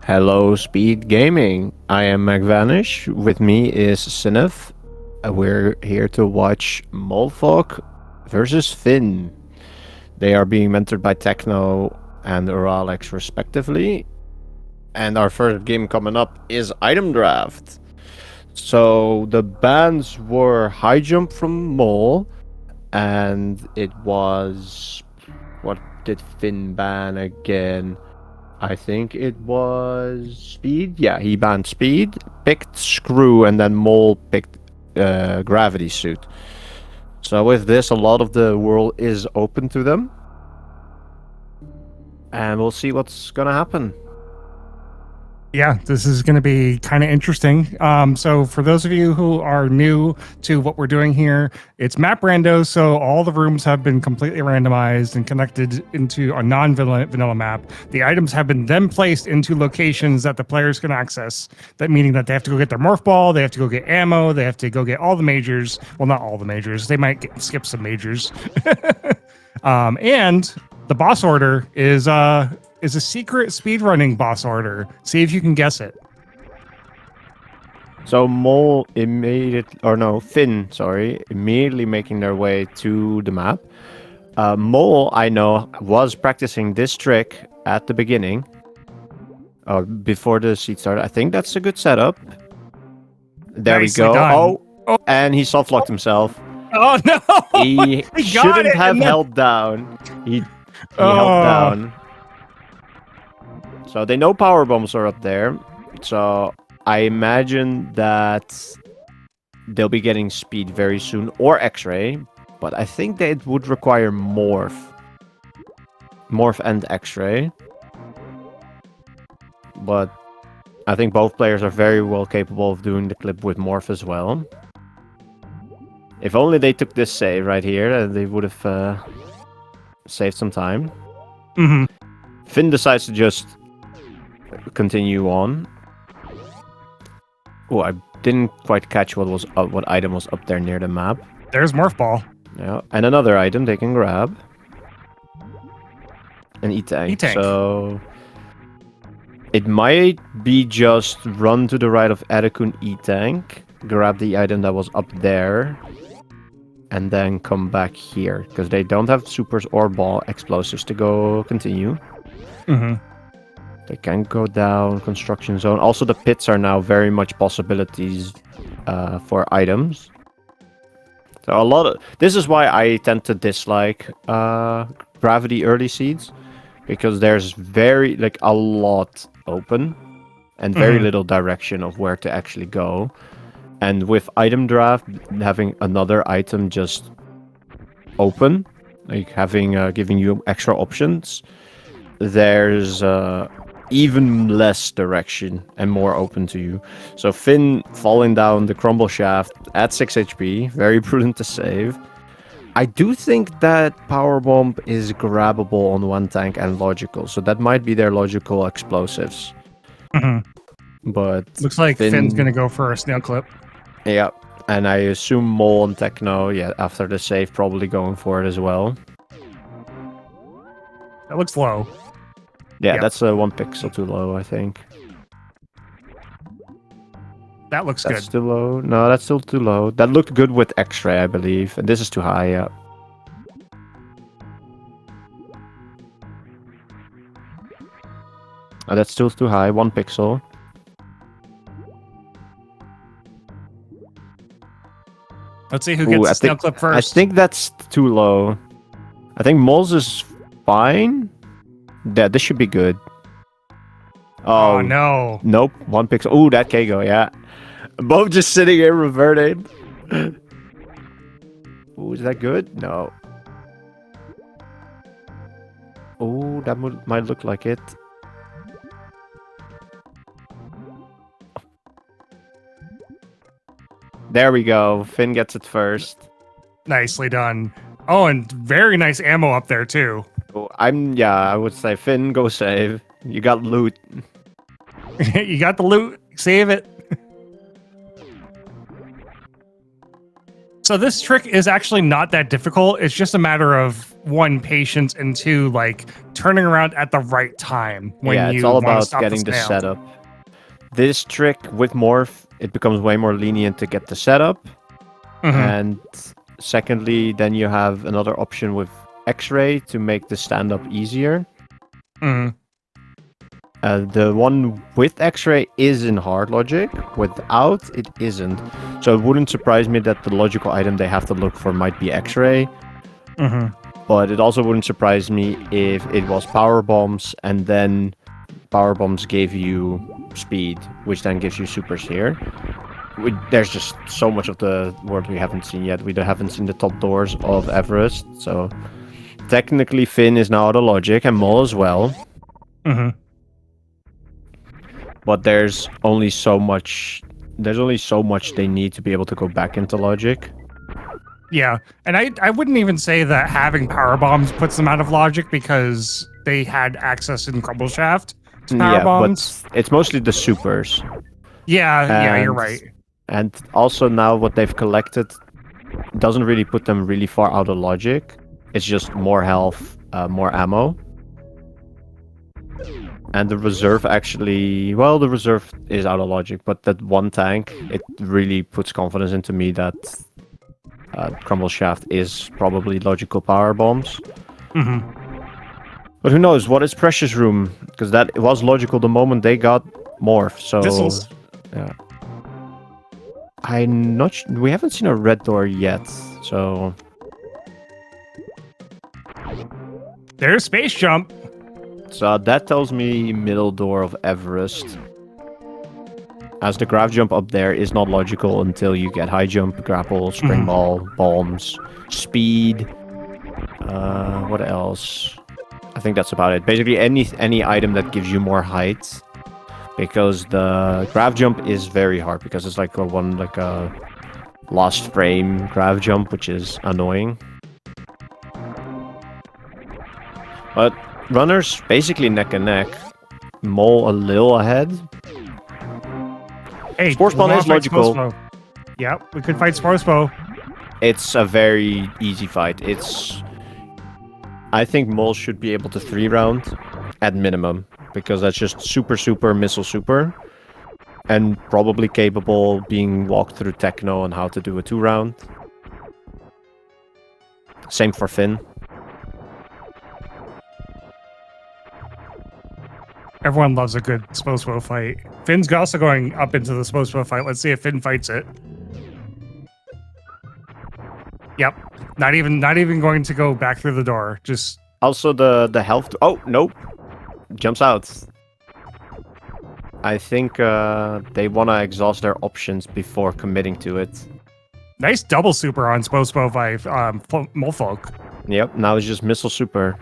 Hello, SpeedGaming. I am McVanish. With me is Sinif. We're here to watch mulfok versus Finn. They are being mentored by Techno and Uralex respectively. And our first game coming up is Item Draft. So the bans were High Jump from Mole, and it was... What did Finn ban again? I think it was Speed. Yeah, he banned Speed, picked Screw, and then Mole picked Gravity Suit. So with this, a lot of the world is open to them. And we'll see what's gonna happen. Yeah, this is going to be kind of interesting. So for those of you who are new to what we're doing here, it's map rando. So all the rooms have been completely randomized and connected into a non-vanilla map. The items have been then placed into locations that the players can access. That meaning that they have to go get their morph ball, they have to go get ammo, they have to go get all the majors. Well, not all the majors. They might skip some majors. And the boss order is a secret speedrunning boss order. See if you can guess it. So Mole Finn, immediately making their way to the map. Mole, I know, was practicing this trick at the beginning. Before the seat started. I think that's a good setup. There Nicely we go. Done. Oh, and he soft-locked himself. Oh no! He shouldn't have held down. He held down. So they know power bombs are up there. So I imagine that they'll be getting speed very soon, or X-ray. But I think that it would require morph and X-ray. But I think both players are very well capable of doing the clip with morph as well. If only they took this save right here, they would have saved some time. Mm-hmm. Finn decides to just continue on. Oh, I didn't quite catch what item was up there near the map. There's morph ball. Yeah, and another item they can grab. An E-tank. So it might be just run to the right of Edekun E-tank, grab the item that was up there, and then come back here, because they don't have supers or ball explosives to go continue. Mm-hmm. They can go down construction zone. Also, the pits are now very much possibilities for items. So this is why I tend to dislike gravity early seeds, because there's a lot open and very little direction of where to actually go. And with item draft, having another item just open, like giving you extra options, there's even less direction and more open to you. So Finn falling down the crumble shaft at 6 HP, very prudent to save. I do think that power bomb is grabbable on one tank and logical, so that might be their logical explosives. Mm-hmm. But looks like Finn's gonna go for a snail clip. Yeah, and I assume Mole and Techno, after the save, probably going for it as well. That looks low. Yeah, that's 1 pixel too low, I think. That looks good. That's too low. No, that's still too low. That looked good with X-ray, I believe. And this is too high, yeah. Oh, that's still too high, 1 pixel. Let's see who gets the snail clip first. I think that's too low. I think Moles is fine. Yeah, this should be good. Oh no. Nope, 1 pixel. Oh, that Kago, yeah. Both just sitting here reverting. Oh, is that good? No. Oh, that might look like it. There we go. Finn gets it first. Nicely done. Oh, and very nice ammo up there too. Oh, I would say Finn, go save. You got loot. You got the loot. Save it. So this trick is actually not that difficult. It's just a matter of one, patience, and two, like turning around at the right time when yeah, you it's all want to about stop getting the snail. setup. This trick with morph, it becomes way more lenient to get the setup. Mhm. And secondly, then you have another option with X-ray to make the stand-up easier. Mhm. The one with X-ray is in hard logic. Without, it isn't. So it wouldn't surprise me that the logical item they have to look for might be X-ray. Mhm. But it also wouldn't surprise me if it was power bombs, and then power bombs gave you speed, which then gives you supers here. There's just so much of the world we haven't seen yet. We haven't seen the top doors of Everest, so technically Finn is now out of logic, and Mole as well. Mhm. But there's only so much. There's only so much they need to be able to go back into logic. Yeah, and I wouldn't even say that having power bombs puts them out of logic because they had access in Crumble Shaft to power Yeah, bombs. but it's mostly the supers. Yeah, you're And- right. And also now what they've collected doesn't really put them really far out of logic. It's just more health, more ammo. And the reserve actually, well, the reserve is out of logic, but that one tank, it really puts confidence into me that Crumble Shaft is probably logical power bombs. Mhm. But who knows? What is Precious Room? Because that was logical the moment they got Morph. So Missiles. yeah, I'm not. We haven't seen a red door yet. So There's space jump. that tells me middle door of Everest. As the graph jump up there is not logical until you get high jump, grapple, spring ball, bombs, speed. What else? I think that's about it. Basically, any item that gives you more height, because the graph jump is very hard because it's like a lost frame graph jump, which is annoying. But runners basically neck and neck. Mole a little ahead. Hey, Spore Spawn we wanna is fight logical. Sportspo. Yep, we could fight Sportspo. It's a very easy fight. I think Mole should be able to 3-round at minimum, because that's just super missile super, and probably capable being walked through Techno on how to do a 2-round. Same for Finn. Everyone loves a good Sportspo fight. Finn's also going up into the Sportspo fight. Let's see if Finn fights it. Yep. Not even going to go back through the door. Just Also the health. Oh nope, jumps out. I think they want to exhaust their options before committing to it. nice double super on Sportspo by mulfok. Yep, now it's just missile super.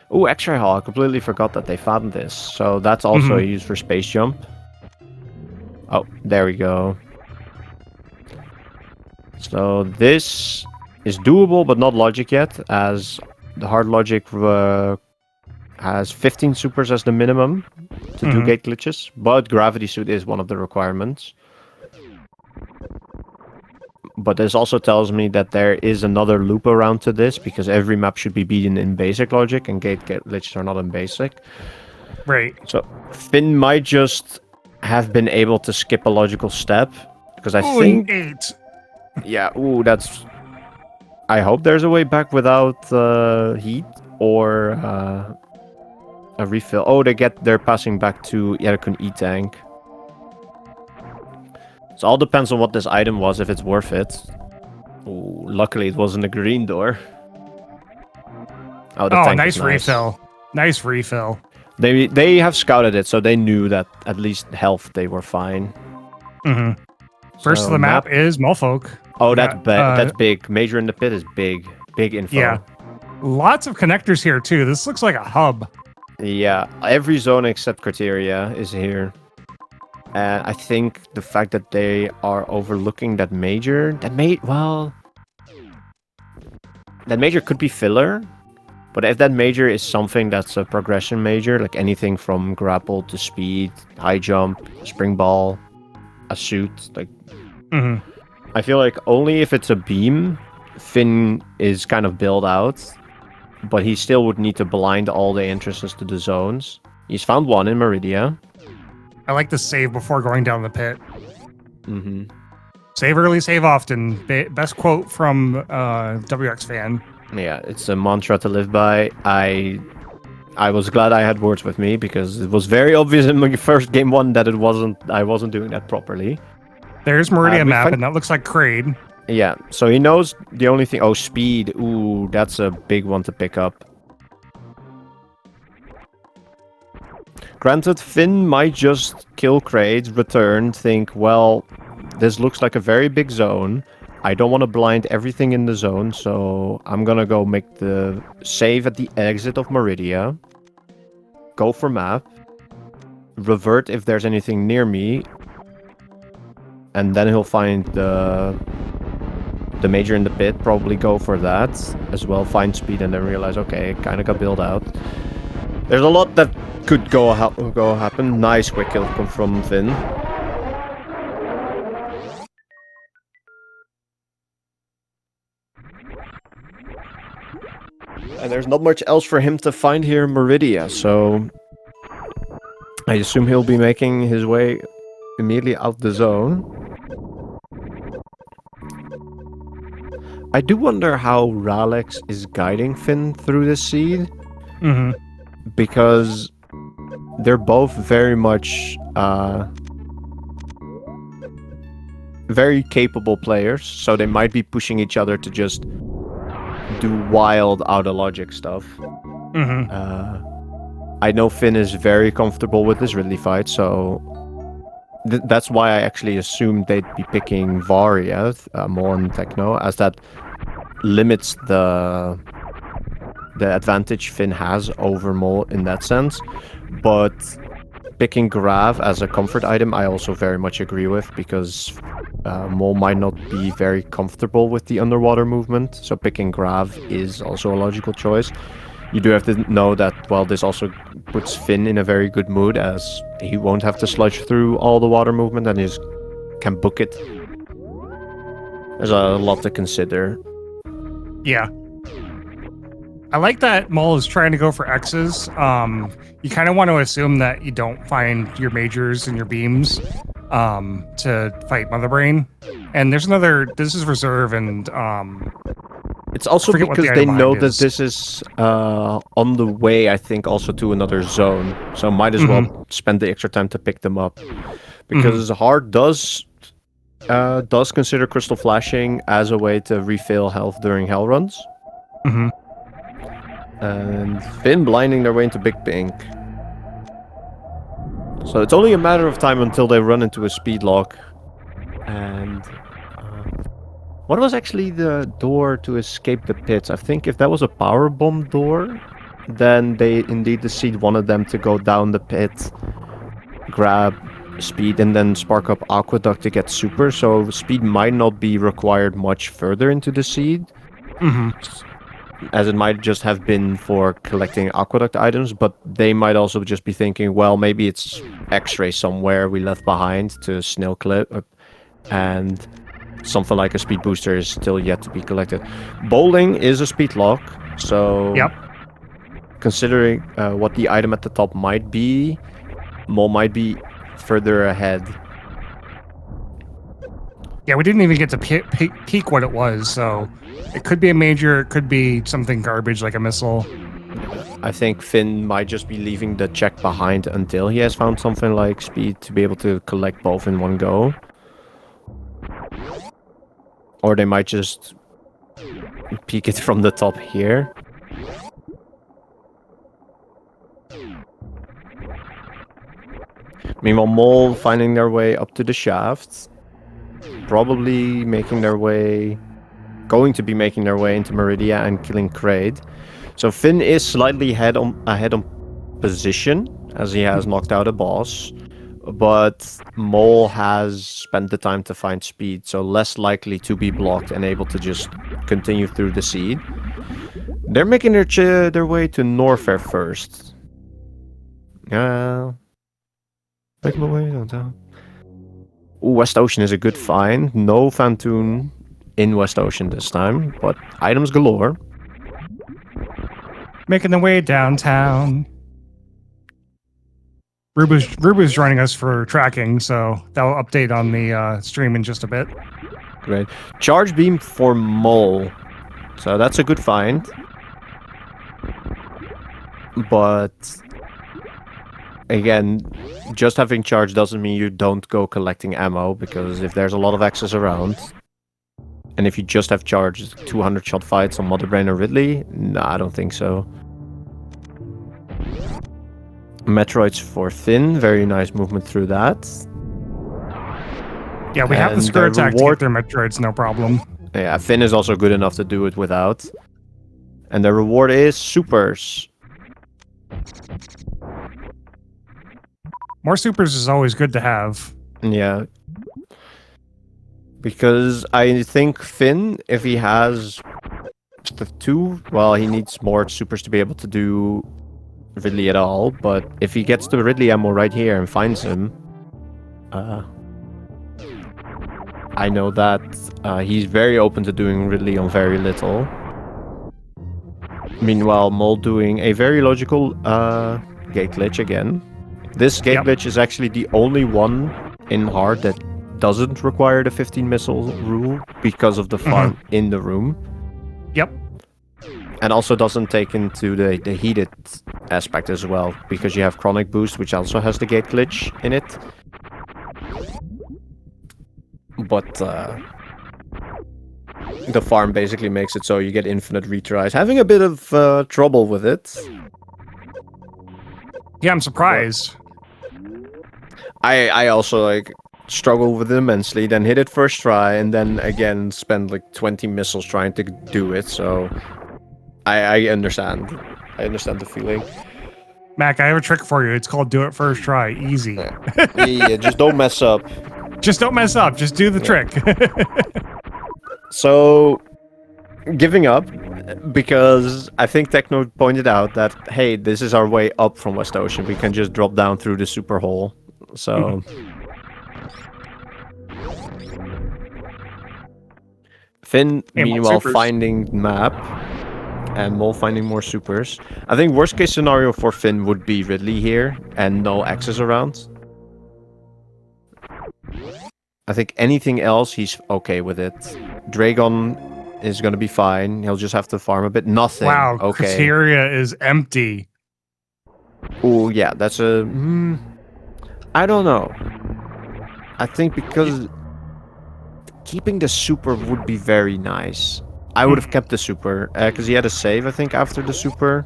Oh, X-ray hall. I completely forgot that they found this. So that's also used for space jump. Oh, there we go. So this is doable, but not logic yet, as the hard logic has 15 supers as the minimum to do gate glitches. But gravity suit is one of the requirements. But this also tells me that there is another loop around to this, because every map should be beaten in basic logic, and gate glitches are not in basic. Right. So Finn might just have been able to skip a logical step, because I think... 8. Yeah, ooh, that's... I hope there's a way back without heat or a refill. Oh, they're passing back to Yerkun E-Tank. So all depends on what this item was, if it's worth it. Ooh, luckily it wasn't a green door. Oh, the tank nice is nice refill. Nice refill. They have scouted it, so they knew that at least health they were fine. First So of the map is mulfok. Oh, that's big. Major in the pit is big. Big info. Yeah. Lots of connectors here too. This looks like a hub. Yeah, every zone except criteria is here. And I think the fact that they are overlooking that major, that major could be filler. But if that major is something that's a progression major, like anything from grapple to speed, high jump, spring ball, a suit, like I feel like only if it's a beam Finn is kind of built out, but he still would need to blind all the entrances to the zones. He's found one in Meridia. I like to save before going down the pit. Mm-hmm. Save early, save often. Best quote from WX fan. Yeah, it's a mantra to live by. I was glad I had words with me because it was very obvious in my first game one that I wasn't doing that properly. There's Meridia map, and that looks like Kraid. Yeah, so he knows the only thing. Oh, speed. Ooh, that's a big one to pick up. Granted, Finn might just kill Kraid, return, think, well, this looks like a very big zone. I don't want to blind everything in the zone, so I'm gonna go make the save at the exit of Meridia. Go for map. Revert if there's anything near me. And then he'll find the major in the pit, probably go for that as well, find speed, and then realize, okay, it kind of got built out. There's a lot that could go happen. Nice quick kill from Finn. And there's not much else for him to find here in Meridia, so I assume he'll be making his way immediately out the zone. I do wonder how Ralex is guiding Finn through this seed. Mm-hmm. Because they're both very much very capable players, so they might be pushing each other to just do wild out of logic stuff. Mm-hmm. I know Finn is very comfortable with this Ridley fight, so that's why I actually assumed they'd be picking Varia more on Techno, as that limits the advantage Finn has over Mole in that sense. But picking Grav as a comfort item, I also very much agree with, because Mole might not be very comfortable with the underwater movement, so picking Grav is also a logical choice. You do have to know that, well, this also puts Finn in a very good mood, as he won't have to sludge through all the water movement and he just can book it. There's a lot to consider. Yeah. I like that Mole is trying to go for X's. You kind of want to assume that you don't find your majors and your beams to fight Mother Brain. And there's another, this is reserve, and it's also because they know that this is on the way, I think, also to another zone. So might as well spend the extra time to pick them up. Because Hard does consider Crystal Flashing as a way to refill health during hell runs. And Finn blinding their way into Big Pink. So it's only a matter of time until they run into a speed lock. And what was actually the door to escape the pits? I think if that was a power bomb door, then they indeed the seed wanted them to go down the pit, grab speed, and then spark up Aqueduct to get super. So speed might not be required much further into the seed. As it might just have been for collecting Aqueduct items, but they might also just be thinking, well, maybe it's X-ray somewhere we left behind to snail clip, and something like a speed booster is still yet to be collected. Bowling is a speed lock, so considering what the item at the top might be, Mole might be further ahead. Yeah, we didn't even get to peek what it was, so it could be a major, it could be something garbage like a missile. I think Finn might just be leaving the check behind until he has found something like speed to be able to collect both in one go. Or they might just peek it from the top here. Meanwhile, Mole finding their way up to the shaft. Probably going to be making their way into Meridia and killing Kraid. So Finn is slightly ahead on position, as he has knocked out a boss. But Mole has spent the time to find speed, so less likely to be blocked and able to just continue through the seed. They're making their way to Norfair first. Make my way downtown. Ooh, West Ocean is a good find. No Phantoon in West Ocean this time, but items galore. Making the way downtown. Rubu's joining us for tracking, so that'll update on the stream in just a bit. Great. Charge beam for Mole. So that's a good find. But again, just having charge doesn't mean you don't go collecting ammo, because if there's a lot of access around, and if you just have charge, 200 shot fights on Mother Brain or Ridley, nah, I don't think so. Metroids for Finn, very nice movement through that. Yeah, we have the skirt attack to get their Metroids, no problem. Yeah, Finn is also good enough to do it without. And the reward is supers. More supers is always good to have. Yeah. Because I think Finn, if he has the 2, well, he needs more supers to be able to do Ridley at all. But if he gets the Ridley ammo right here and finds him, I know that he's very open to doing Ridley on very little. Meanwhile, Mole doing a very logical gate glitch again. This gate glitch is actually the only one in hard that doesn't require the 15 missile rule because of the farm in the room. Yep. And also doesn't take into the heated aspect as well, because you have chronic boost, which also has the gate glitch in it. But the farm basically makes it so you get infinite retries. Having a bit of trouble with it. Yeah, I'm surprised. I also like struggle with it immensely, then hit it first try, and then again spend like 20 missiles trying to do it. So I understand. I understand the feeling. Mac, I have a trick for you. It's called do it first try. Easy. Yeah, just don't mess up. Just don't mess up. Just do the trick. So, giving up, because I think Techno pointed out that, hey, this is our way up from West Ocean. We can just drop down through the super hole. So... Finn, meanwhile, finding map, and Mole finding more supers. I think worst case scenario for Finn would be Ridley here, and no access around. I think anything else, he's okay with it. Dragon is going to be fine. He'll just have to farm a bit. Nothing. Wow, okay. Criteria is empty. Oh, yeah, that's a... I don't know. I think because keeping the super would be very nice. I would have kept the super, because he had a save, I think, after the super.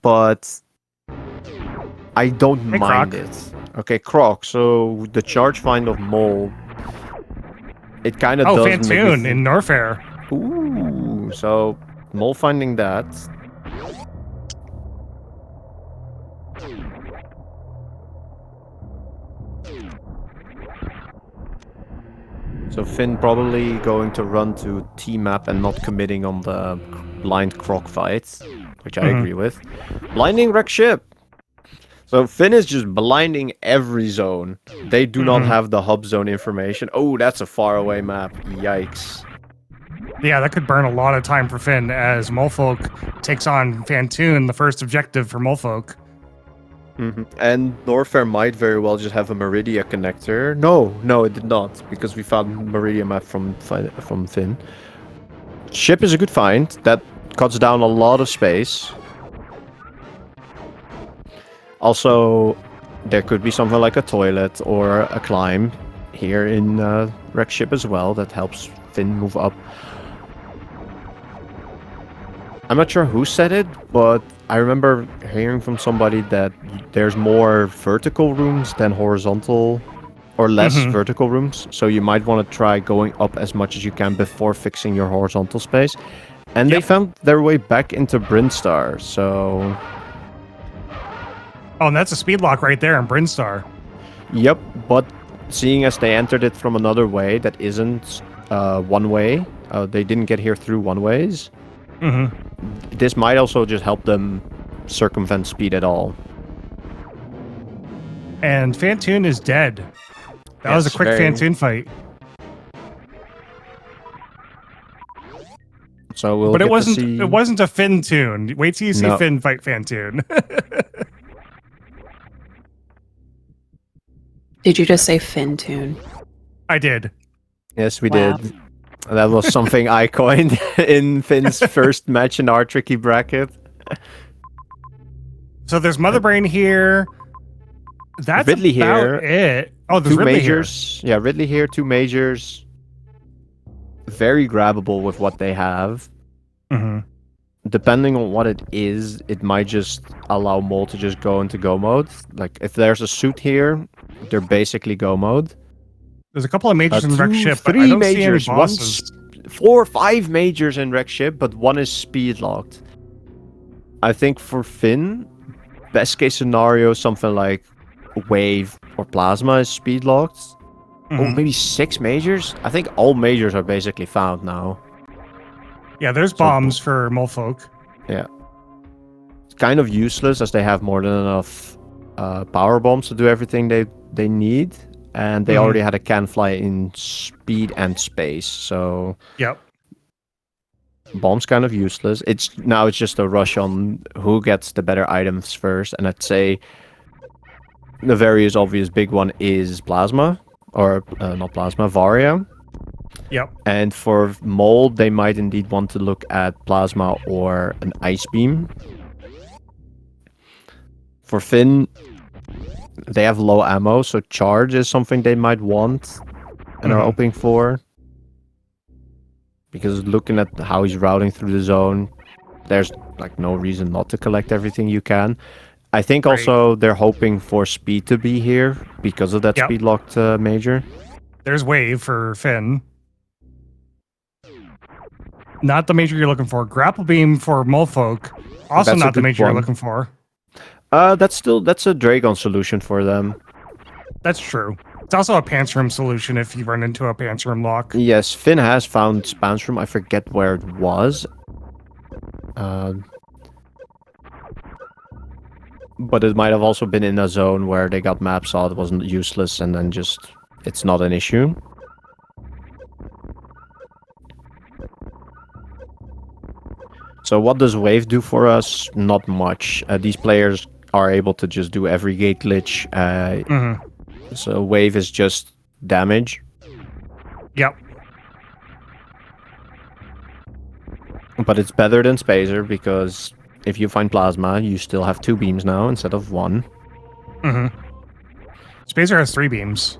But I don't mind it. Okay, Croc, so the charge find of Mole, it kind of does make Fantoon in Norfair. Ooh, so Mole finding that. So Finn probably going to run to T-map and not committing on the blind Croc fight, which I agree with. Blinding wreck ship. So Finn is just blinding every zone. They do not have the hub zone information. Oh, that's a faraway map. Yikes. Yeah, that could burn a lot of time for Finn as Mulfok takes on Fantoon, the first objective for Mulfok. And Norfair might very well just have a Meridia connector. No, it did not, because we found Meridia map from Finn. Ship is a good find. That cuts down a lot of space. Also, there could be something like a toilet or a climb here in Wreck Ship as well that helps Finn move up. I'm not sure who said it, but I remember hearing from somebody that there's more vertical rooms than horizontal, or less vertical rooms. So you might want to try going up as much as you can before fixing your horizontal space. And they found their way back into Brinstar, so... Oh, and that's a speed lock right there in Brinstar. Yep, but seeing as they entered it from another way that isn't one way, they didn't get here through one ways. This might also just help them circumvent speed at all. And Fantoon is dead. That was a quick Fantoon fight. So we'll But get it wasn't. to see... It wasn't a Finn tune. Wait till you see No. Finn fight Fan tune. Did you just say Finn tune? I did. Yes, we Wow. did. That was something I coined in Finn's first match in our tricky bracket. So there's Mother Brain here. That's Ridley about here. it. Oh, there's Two Ridley majors. Yeah, Ridley here, 2 majors. Very grabbable with what they have. here. Mm-hmm. Depending on what it is, it might just allow Mole to just go into go mode. Like, if there's a suit here, they're basically go mode. There's a couple of majors in Wreck 2, Ship, but 3 I don't majors, see any bosses. 4 or 5 majors in Wreck Ship, but 1 is speed locked. I think for Finn, best case scenario, something like Wave or Plasma is speed locked. Oh, Mhm. maybe 6 majors? I think all majors are basically found now. Yeah, there's bombs for mulfok. It's kind of useless as they have more than enough power bombs to do everything they need. And they Mhm. already had a can fly in speed and space, so Yep. bomb's kind of useless. It's just a rush on who gets the better items first, and I'd say the very obvious big one is Plasma, or not Plasma, Varia. Yep. And for Mold, they might indeed want to look at Plasma or an Ice Beam. For Finn, they have low ammo, so Charge is something they might want and are Mhm. hoping for. Because looking at how he's routing through the zone, there's like no reason not to collect everything you can. I think Right. also they're hoping for speed to be here because of that Yep. speed locked major. There's Wave for Finn. Not the major you're looking for. Grapple Beam for mulfok. Also That's a not the good major you're one. looking for. That's a Dragon solution for them. That's true. It's also a pants room solution if you run into a pants room lock. Yes, Finn has found Spans Room. I forget where it was. But it might have also been in a zone where they got map saw it wasn't useless and then just it's not an issue. So what does Wave do for us? Not much. These players are able to just do every gate glitch. Mhm. So Wave is just damage. Yep. But it's better than Spacer because if you find Plasma, you still have 2 beams now instead of 1. Mm-hmm. Spacer has 3 beams,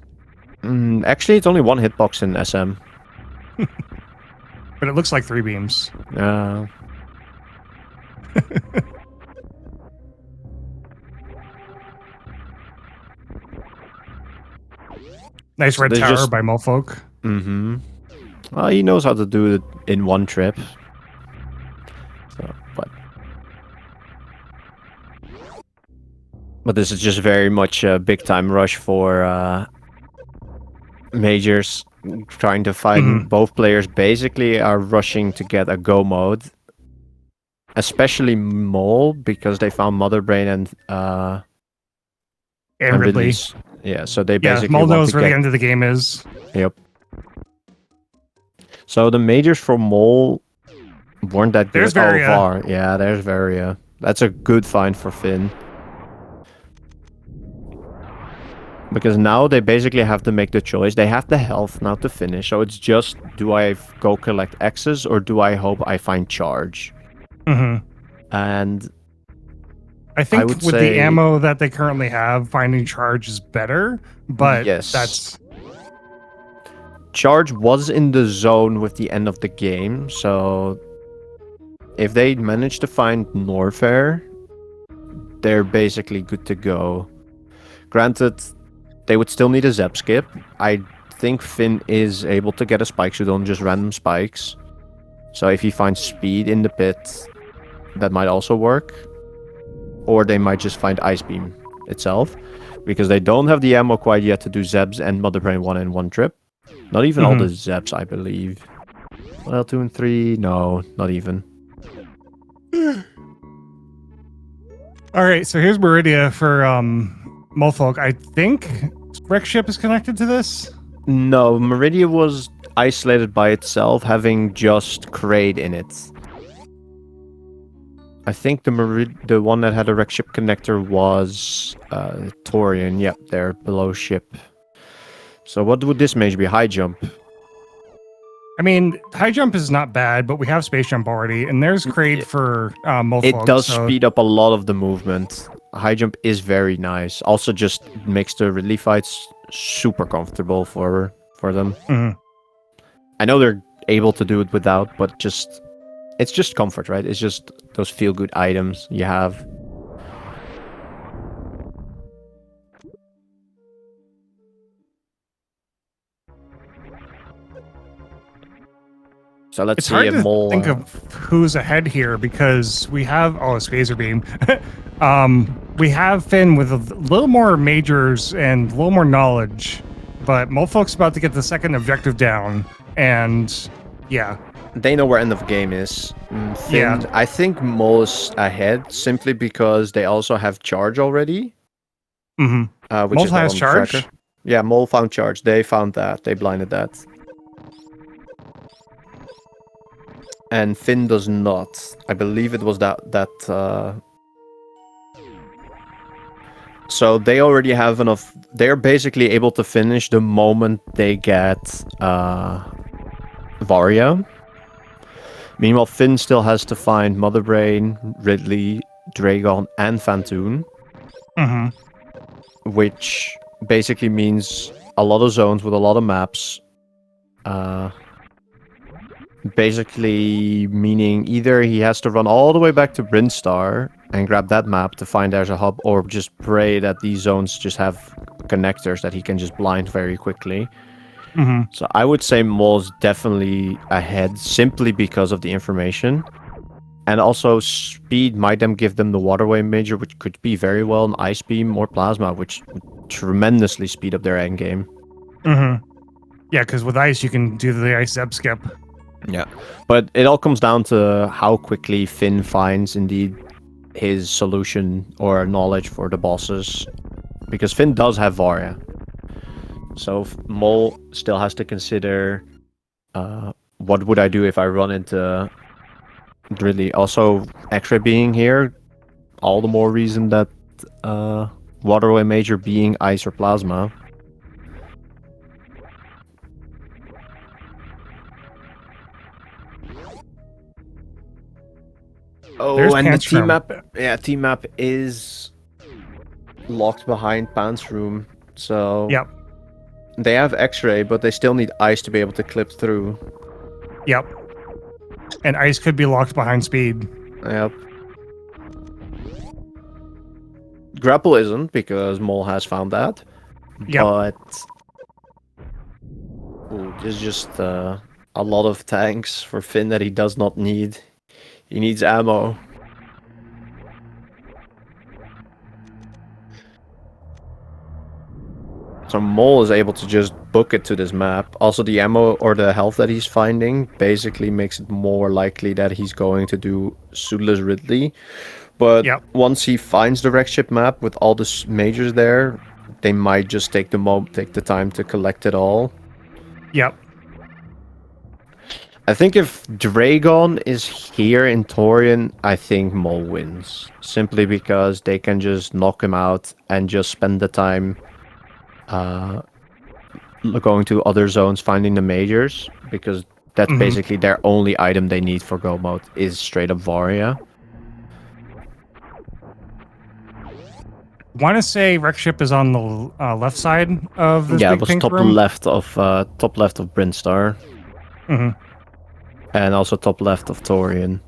Actually, it's only 1 hitbox in SM. but it looks like 3 beams. Nice So red there's tower just- by mulfok. Mm-hmm. Well, he knows how to do it in 1 trip. So, but this is just very much a big time rush for majors trying to find Mhm. both players basically are rushing to get a go mode. Especially Mole because they found Mother Brain and And Ridley. Ridley's. Yeah, so they Yeah, basically Mole want knows to where get... the end of the game is. Yep. So the majors for Mole weren't that good. There's Varia. Oh, Var. Yeah, there's Varia. That's a good find for Finn. Because now they basically have to make the choice. They have the health now to finish. So it's just, do I go collect X's or do I hope I find Charge? Mm-hmm. And I think would with say- the ammo that they currently have, finding Charge is better, but Yes. that's... Charge was in the zone with the end of the game, so if they manage to find Norfair, they're basically good to go. Granted, they would still need a Zep skip. I think Finn is able to get a spike suit on just random spikes. So if he finds speed in the pit, that might also work. Or they might just find Ice Beam itself, because they don't have the ammo quite yet to do Zebs and Mother Brain 1 in 1 trip. Not even all the Zebs, I believe. Well, 2 and 3, no, not even. All right, so here's Meridia for mulfok. I think Wreck Ship is connected to this. No, Meridia was isolated by itself, having just Kraid in it. I think the one that had a wreck ship connector was Torian. Yep, they're below ship. So what would this mage be? High jump. I mean, high jump is not bad, but we have space jump already, and there's Kraid for mulfok. It does so speed up a lot of the movement. High jump is very nice. Also, just makes the Ridley fights super comfortable for them. Mhm. I know they're able to do it without, but it's just comfort, right? It's just those feel good items you have. So let's It's see hard if to Mole. think of who's ahead here because we have it's Phaser Beam. We have Finn with a little more majors and a little more knowledge, but mulfok's about to get the second objective down, and yeah, They know where end of game is. Finn, Yeah. I think Mole is ahead simply because they also have charge already. mm-hmm. Which Mole is not has on the charge? tracker. Yeah, Mole found charge. They found that. They blinded that. And Finn does not. I believe it was that. So they already have enough. They're basically able to finish the moment they get Varia. Meanwhile, Finn still has to find Mother Brain, Ridley, Dragon, and Phantoon, Mm-hmm. which basically means a lot of zones with a lot of maps. Basically meaning either he has to run all the way back to Brinstar and grab that map to find there's a hub, or just pray that these zones just have connectors that he can just blind very quickly. Mm-hmm. So I would say Mole's definitely ahead simply because of the information. And also speed might then give them the waterway major, which could be very well an ice beam or plasma, which would tremendously speed up their end game. Mm-hmm. Yeah, because with ice you can do the ice zeb skip. Yeah, but it all comes down to how quickly Finn finds indeed his solution or knowledge for the bosses, because Finn does have Varia. So Mole still has to consider what would I do if I run into Drilly. Also, X-ray being here, all the more reason that waterway major being ice or plasma. Oh, There's and Pants the team Room. map. Yeah, team map is locked behind Pants Room. So Yep. they have X-ray, but they still need ice to be able to clip through. Yep. And ice could be locked behind speed. Yep. Grapple isn't, because Mole has found that. Yep. But there's just a lot of tanks for Finn that he does not need. He needs ammo. So Mole is able to just book it to this map. Also, the ammo or the health that he's finding basically makes it more likely that he's going to do Sudeless Ridley. But Yep. once he finds the wreck ship map with all the majors there, they might just take the time to collect it all. Yep. I think if Dragon is here in Torian, I think Mole wins. Simply because they can just knock him out and just spend the time going to other zones, finding the majors. Because that's basically their only item they need for go mode is straight up Varia. Want to say wreck ship is on the left side of this Yeah, big it was pink top room? left of Brinstar. Mm-hmm. And also top left of Torian.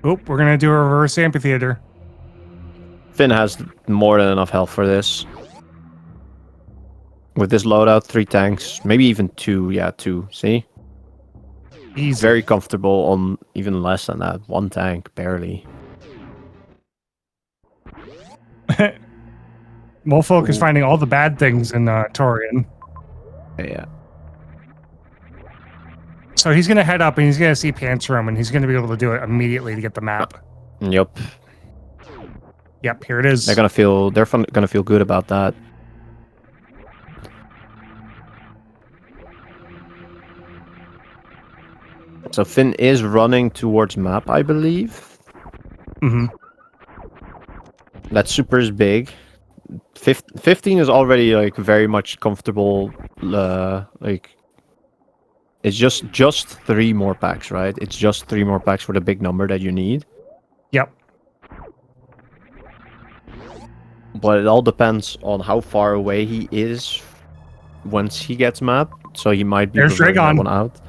Oop, we're gonna do a reverse amphitheater. Finn has more than enough health for this. With this loadout, 3 tanks, maybe even 2. Yeah, 2. See? Easy. Very comfortable on even less than that. 1 tank, barely. Mulfok is finding all the bad things in Torian. Yeah. So he's gonna head up and he's gonna see Pants Room and he's gonna be able to do it immediately to get the map. Yup. Yep, here it is. They're gonna feel good about that. So Finn is running towards map, I believe. Hmm. That super is big. 15 is already like very much comfortable. Like it's just 3 more packs, right? It's just 3 more packs for the big number that you need. Yep. But it all depends on how far away he is once he gets map. So he might be There's preferring that Dragon. one out.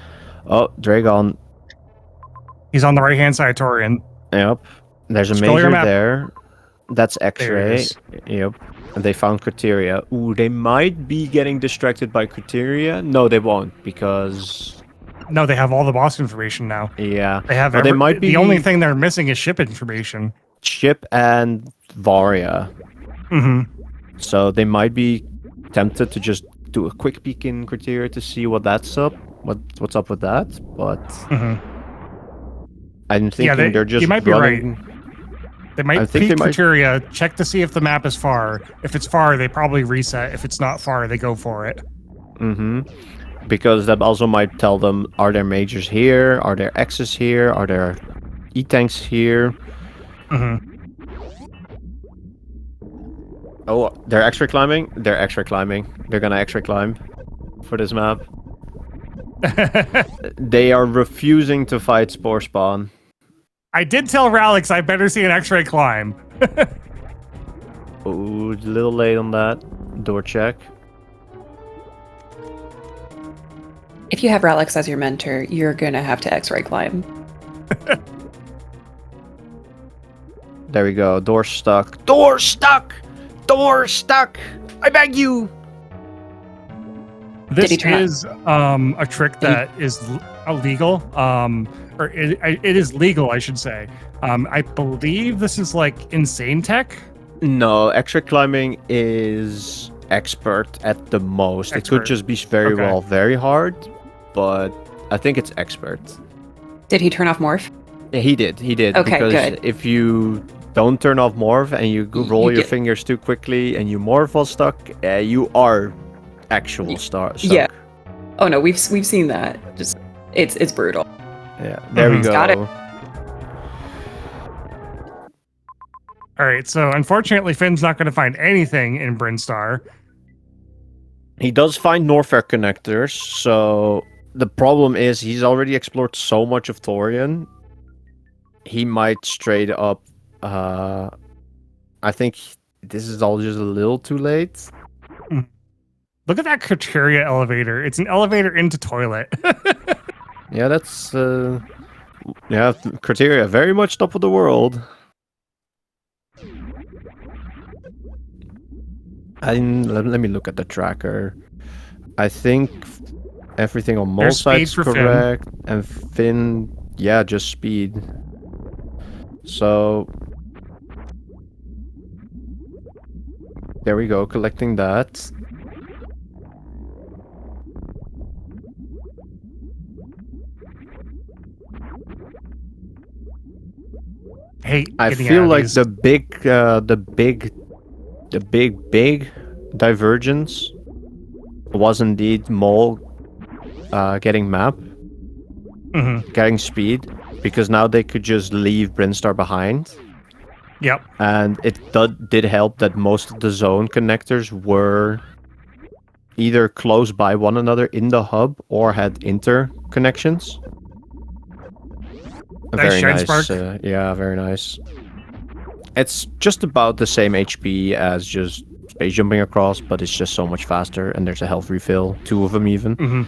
Oh, Dragon. He's on the right-hand side, Torian. Yep. There's a Scroll your major map. there. That's There it X-ray. is. Yep. And they found criteria. Ooh, they might be getting distracted by criteria. No, they won't, because No, they have all the boss information now. yeah. They have Well, they might be the only thing they're missing is ship information. Chip and Varia. Hmm. So they might be tempted to just do a quick peek in criteria to see what that's up. What's up with that? But Hmm. I'm thinking Yeah, they're just you might be running. right. They might I think peek they might- criteria, check to see if the map is far. If it's far, they probably reset. If it's not far, they go for it. Mm-hmm. Because that also might tell them, are there majors here? Are there X's here? Are there E-tanks here? Hmm. Oh, they're X-ray climbing? They're X-ray climbing. They're gonna X-ray climb for this map. They are refusing to fight Spore Spawn. I did tell Ralix I better see an X-ray climb. Ooh, a little late on that. Door check. If you have Ralix as your mentor, you're gonna have to X-ray climb. There we go. Door stuck. Door stuck! Door stuck! I beg you! This he turn up? is a trick that is illegal. Or it is legal, I should say. I believe this is like insane tech. No, X-ray climbing is expert at the most. It Expert. could just be very Okay. well, very hard, but I think it's expert. Did he turn off morph? Yeah, he did. Okay, because good. if you don't turn off morph and you roll You your get- fingers too quickly and you morph while stuck, you are actual stuck. Yeah. Oh no, we've seen that. Just it's brutal. Yeah, there we Mhm. go. Got it. All right, so unfortunately, Finn's not going to find anything in Brinstar. He does find Norfair connectors, so the problem is he's already explored so much of Torian. He might straight up. I think this is all just a little too late. Look at that criteria elevator. It's an elevator into toilet. Yeah, that's yeah, criteria very much top of the world. Let me look at the tracker. I think everything on Mole There's side is speed for Finn. correct, and Finn, yeah, just speed. So there we go, collecting that. Hey, I getting out feel of like these. the big divergence was indeed Mole getting map, Mhm. getting speed, because now they could just leave Brinstar behind. Yep. And it did help that most of the zone connectors were either close by one another in the hub or had interconnections. Nice shine spark. Yeah, very nice. It's just about the same HP as just space jumping across, but it's just so much faster, and there's a health refill, 2 of them even. Mhm.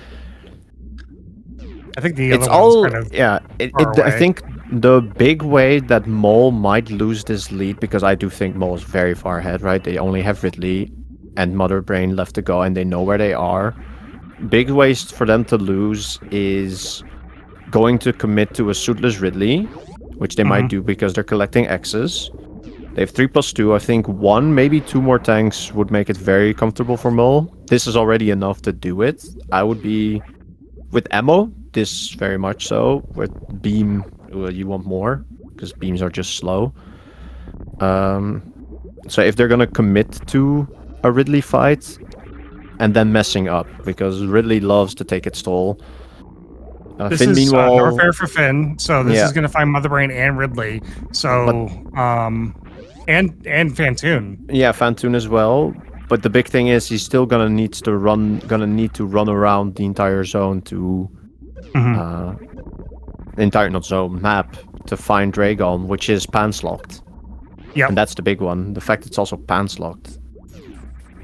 I think the It's other all one's kind of yeah. far I away. think the big way that Mole might lose this lead, because I do think Mole is very far ahead, right? They only have Ridley and Mother Brain left to go, and they know where they are. Big ways for them to lose is going to commit to a suitless Ridley, which they might do because they're collecting X's. They have 3+2. I think 1, maybe 2 more tanks would make it very comfortable for Mole. This is already enough to do it. I would be with ammo. This very much so. With beam, well, you want more because beams are just slow. So if they're gonna commit to a Ridley fight and then messing up, because Ridley loves to take its toll. This Finn, is meanwhile, no fair for Finn, so this Yeah. is going to find Mother Brain and Ridley. So, and Fantoon. yeah, Fantoon as well. But the big thing is he's still gonna need to run around the entire zone to the entire not zone map to find Dragon, which is pants locked. Yep. And that's the big one. The fact it's also pants locked.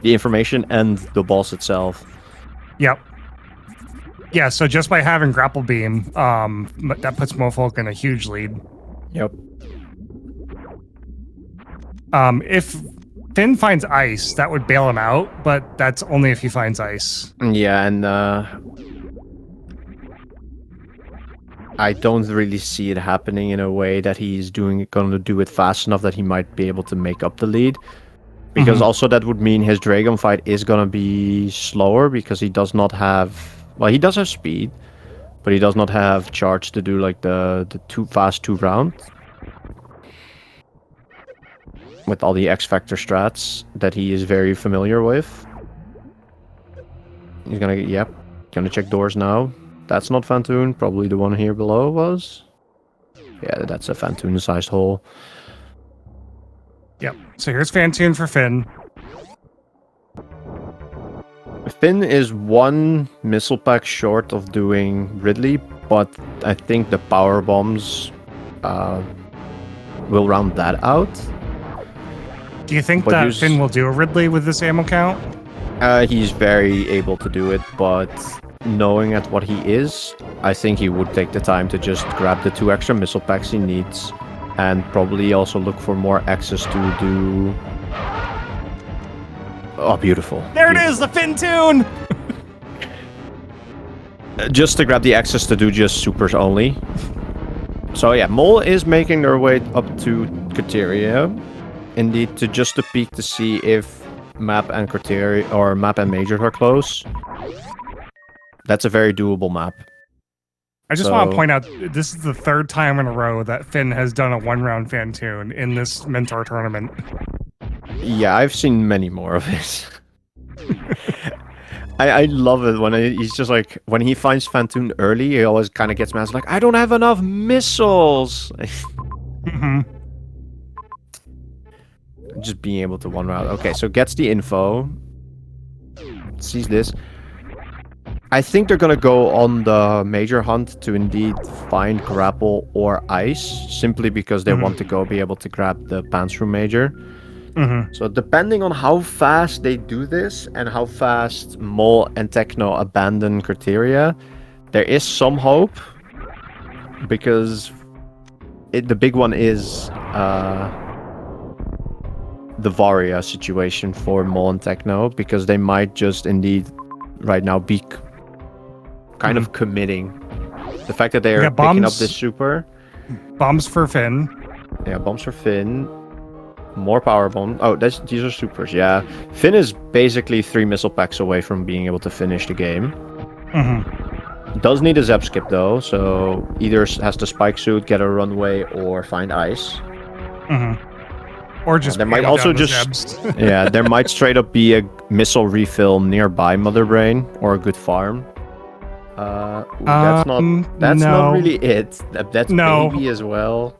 The information and the boss itself. Yep. Yeah, so just by having Grapple Beam, that puts mulfok in a huge lead. Yep. If Finn finds ice, that would bail him out, but that's only if he finds ice. Yeah, and I don't really see it happening in a way that he's going to do it fast enough that he might be able to make up the lead. Because also that would mean his Dragon fight is going to be slower because he does not have... Well, he does have speed, but he does not have charge to do like the fast 2 round. With all the X-Factor strats that he is very familiar with. He's gonna check doors now. That's not Fantoon, probably the one here below was. Yeah, that's a Fantoon-sized hole. Yep. So here's Fantoon for Finn. Finn is one missile pack short of doing Ridley, but I think the power bombs will round that out. Do you think But that here's- Finn will do a Ridley with this ammo count? He's very able to do it, but knowing at what he is, I think he would take the time to just grab the 2 extra missile packs he needs, and probably also look for more access to do... Oh, beautiful. There it is, the Fantoon! Just to grab the access to do just supers only. So yeah, Mole is making their way up to Criteria. Indeed, just to peek to see if map and Criteria or map and Major are close. That's a very doable map. I just want to point out, this is the 3rd time in a row that Finn has done a 1-round Fantoon in this Mentor tournament. Yeah, I've seen many more of it. I love it when he's just like, when he finds Fantoon early, he always kind of gets mad. He's like, I don't have enough missiles! Just being able to 1-round. Okay, so gets the info. Sees this. I think they're gonna go on the Major hunt to indeed find Grapple or Ice, simply because they want to be able to grab the Pants Room Major. So depending on how fast they do this and how fast Mole and Techno abandon Criteria, there is some hope, because the big one is the Varia situation for Mole and Techno, because they might just indeed right now be kind of committing. The fact that they are picking up this super. Bombs for Finn. Yeah, bombs for Finn. More power bomb. Oh, these are supers. Yeah, Finn is basically 3 missile packs away from being able to finish the game. Does need a zap skip though, so either has to spike suit, get a runway, or find ice. Or just there might also just yeah, there might straight up be a missile refill nearby Mother Brain or a good farm. That's not really it. That's maybe as well.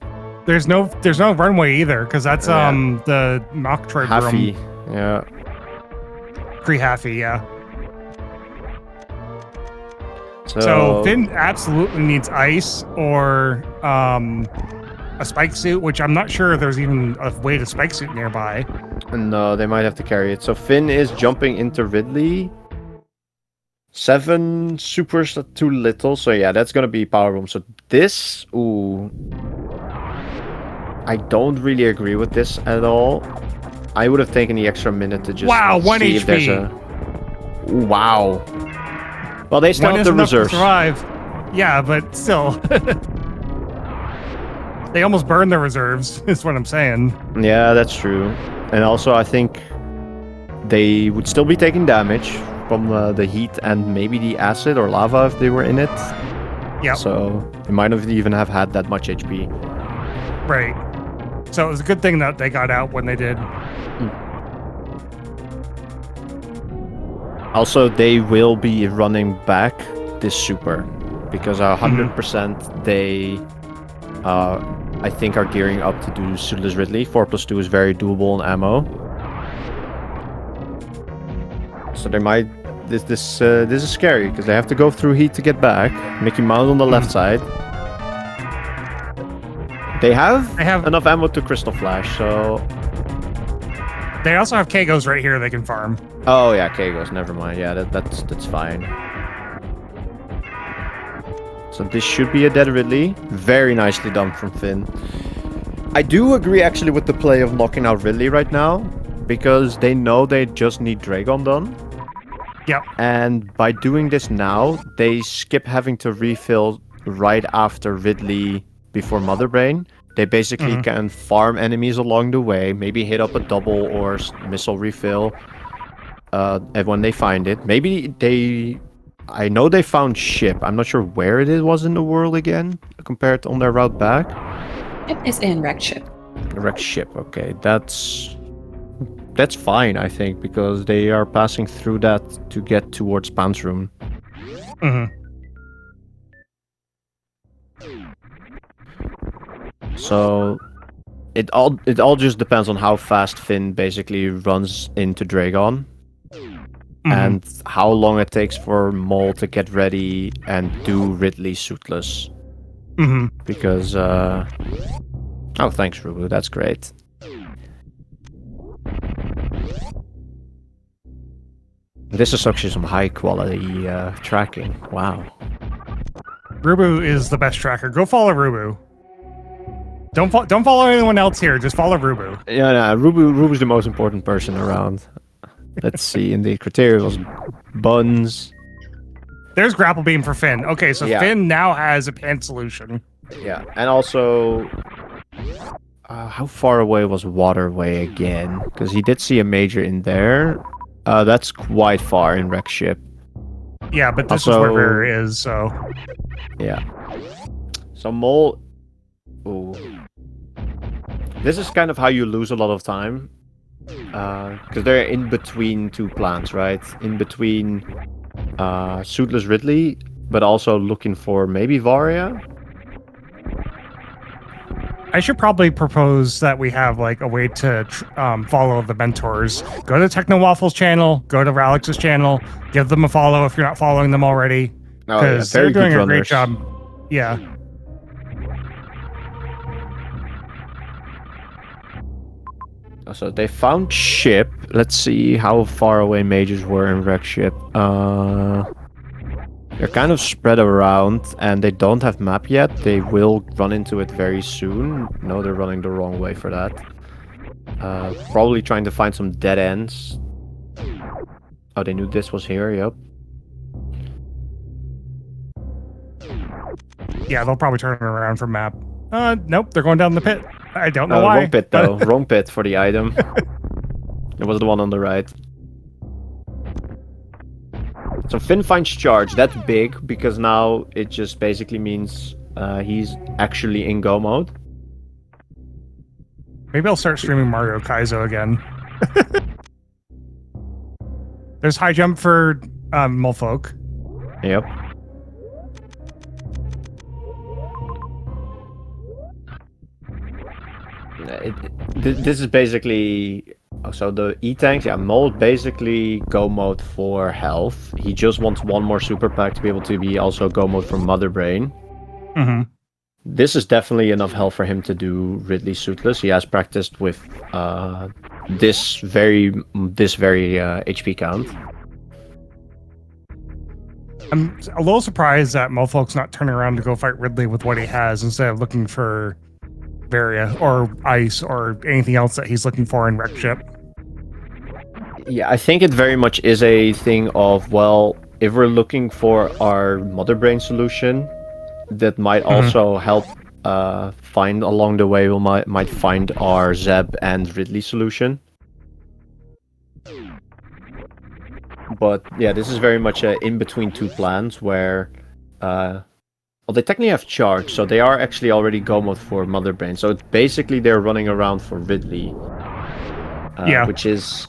There's no runway either, because that's the Metroid Haffy, room. yeah. Pre-Haffy, yeah. So Finn absolutely needs ice or a spike suit, which I'm not sure there's even a way to spike suit nearby. No, they might have to carry it. So Finn is jumping into Ridley. 7 supers too little, so yeah, that's gonna be power room. So this, I don't really agree with this at all. I would have taken the extra minute to just see if there's a... Wow. Well, they still have the reserves. Yeah, but still. They almost burned their reserves, is what I'm saying. Yeah, that's true. And also, I think they would still be taking damage from the heat and maybe the acid or lava if they were in it. Yeah. So they might not even have had that much HP. Right. So it was a good thing that they got out when they did. Also, they will be running back this super. because 100% they, I think, are gearing up to do Suitless Ridley. 4+2 is very doable in ammo. So they might. This is scary because they have to go through heat to get back. Mickey Mouse on the left side. They have enough ammo to Crystal Flash, so. They also have Kagos right here they can farm. Oh yeah, Kagos. Never mind. Yeah, that's fine. So this should be a dead Ridley. Very nicely done from Finn. I do agree actually with the play of knocking out Ridley right now, because they know they just need Dragon done. Yep. And by doing this now, they skip having to refill right after Ridley before Mother Brain. They basically can farm enemies along the way, maybe hit up a double or missile refill and when they find it. Maybe they... I know they found ship. I'm not sure where it was in the world again, compared on their route back. It is in wrecked ship. Wrecked ship, okay. That's fine, I think, because they are passing through that to get towards Pan's room. So it all just depends on how fast Finn basically runs into Dragon. And how long it takes for Mole to get ready and do Ridley suitless. Because oh, thanks, Rubu, that's great. This is actually some high quality tracking. Wow. Rubu is the best tracker. Go follow Rubu. Don't follow anyone else here. Just follow Rubu. Yeah, no, Rubu's the most important person around. Let's see. In the criteria was Buns. There's Grapple Beam for Finn. Okay, so Yeah. Finn now has a pan solution. Yeah, and also, how far away was Waterway again? Because he did see a major in there. That's quite far in Wreck Ship. Yeah, but this Also- is where Rare is, so... Yeah. So Mole... Ooh. This is kind of how you lose a lot of time. Because they're in between two plants, right? In between Suitless Ridley, but also looking for maybe Varia? I should probably propose that we have like a way to follow the mentors. Go to Techno Waffles channel, go to Ralix's channel, give them a follow if you're not following them already. Oh, yeah, Because very they're doing good a great runners. job. Yeah. So they found ship. Let's see how far away majors were in Wreck Ship. They're kind of spread around and they don't have map yet. They will run into it very soon. No, they're running the wrong way for that. Probably trying to find some dead ends. Oh, they knew this was here, yep. Yeah, they'll probably turn around from map. Nope, they're going down the pit. I don't know why. Wrong pit though. Wrong pit for the item. It was the one on the right. So Finn finds charge. That's big because now it just basically means he's actually in go mode. Maybe I'll start streaming Mario Kaizo again. There's high jump for mulfok. Yep. This is basically... So the E-tanks, yeah, Mold basically go mode for health. He just wants one more super pack to be able to be also go mode for Mother Brain. This is definitely enough health for him to do Ridley suitless. He has practiced with this very HP count. I'm a little surprised that mulfok's not turning around to go fight Ridley with what he has instead of looking for Varia or Ice or anything else that he's looking for in Wreck Ship. Yeah, I think it very much is a thing of, well, if we're looking for our Mother Brain solution, that might also help find along the way, we might find our Zeb and Ridley solution. But yeah, this is very much in between two plans where, well, they technically have charge, so they are actually already go mode for Mother Brain. So it's basically they're running around for Ridley, which is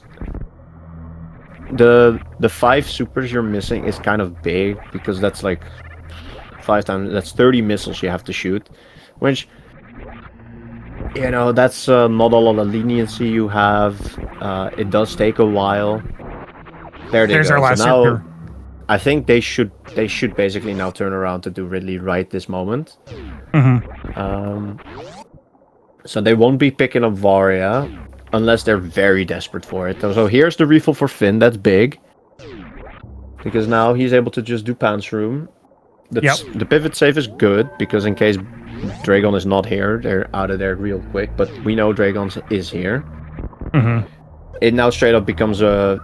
the 5 supers you're missing is kind of big because that's like 5 times. That's 30 missiles you have to shoot, which, you know, that's not a lot of leniency you have. It does take a while. There they There's go. our last so now, super. I think they should basically now turn around to do Ridley right this moment. So they won't be picking up Varia unless they're very desperate for it. So here's the refill for Finn. That's big. Because now he's able to just do Pants Room. The pivot save is good, because in case Dragon is not here, they're out of there real quick. But we know Dragon is here. It now straight up becomes a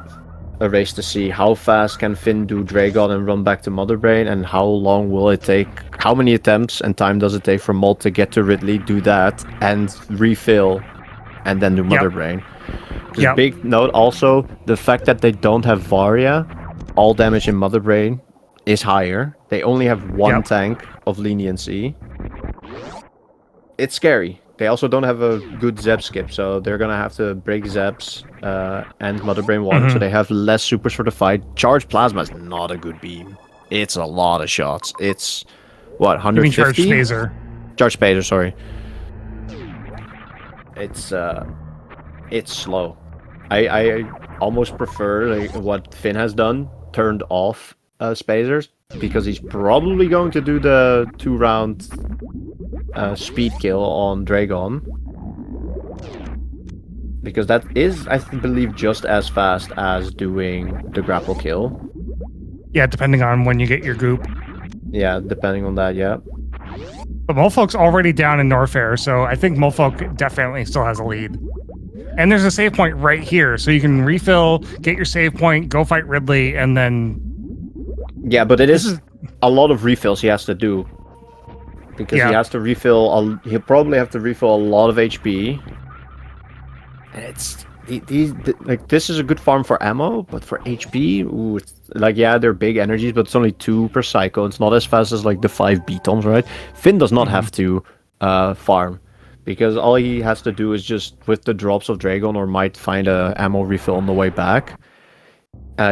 race to see how fast can Finn do Dragon and run back to Mother Brain, and how long will it take, how many attempts and time does it take for Molt to get to Ridley, do that, and refill, and then do Mother Brain. Big note also, the fact that they don't have Varia, all damage in Mother Brain is higher. They only have one tank of leniency. It's scary. They also don't have a good Zeb skip, so they're gonna have to break Zebs and Mother Brain 1, so they have less supers for the fight. Charged Plasma is not a good beam. It's a lot of shots. It's, what, 150? You mean Charged Phaser? Charged Phaser, sorry. It's slow. I almost prefer like, what Finn has done, turned off Spacers, because he's probably going to do the 2-round speed kill on Dragon. Because that is, I believe, just as fast as doing the grapple kill. Yeah, depending on when you get your goop. Yeah, depending on that, yeah. But Mulfok's already down in Norfair, so I think Mulfok definitely still has a lead. And there's a save point right here, so you can refill, get your save point, go fight Ridley, and then... Yeah, but it is a lot of refills he has to do. Because he has to refill, he'll probably have to refill a lot of HP. And it's, like, this is a good farm for ammo, but for HP, ooh, it's, like, yeah, they're big energies, but it's only 2 per cycle. It's not as fast as, like, the 5 B-toms, right? Finn does not have to farm. Because all he has to do is just, with the drops of Dragon, or might find a ammo refill on the way back.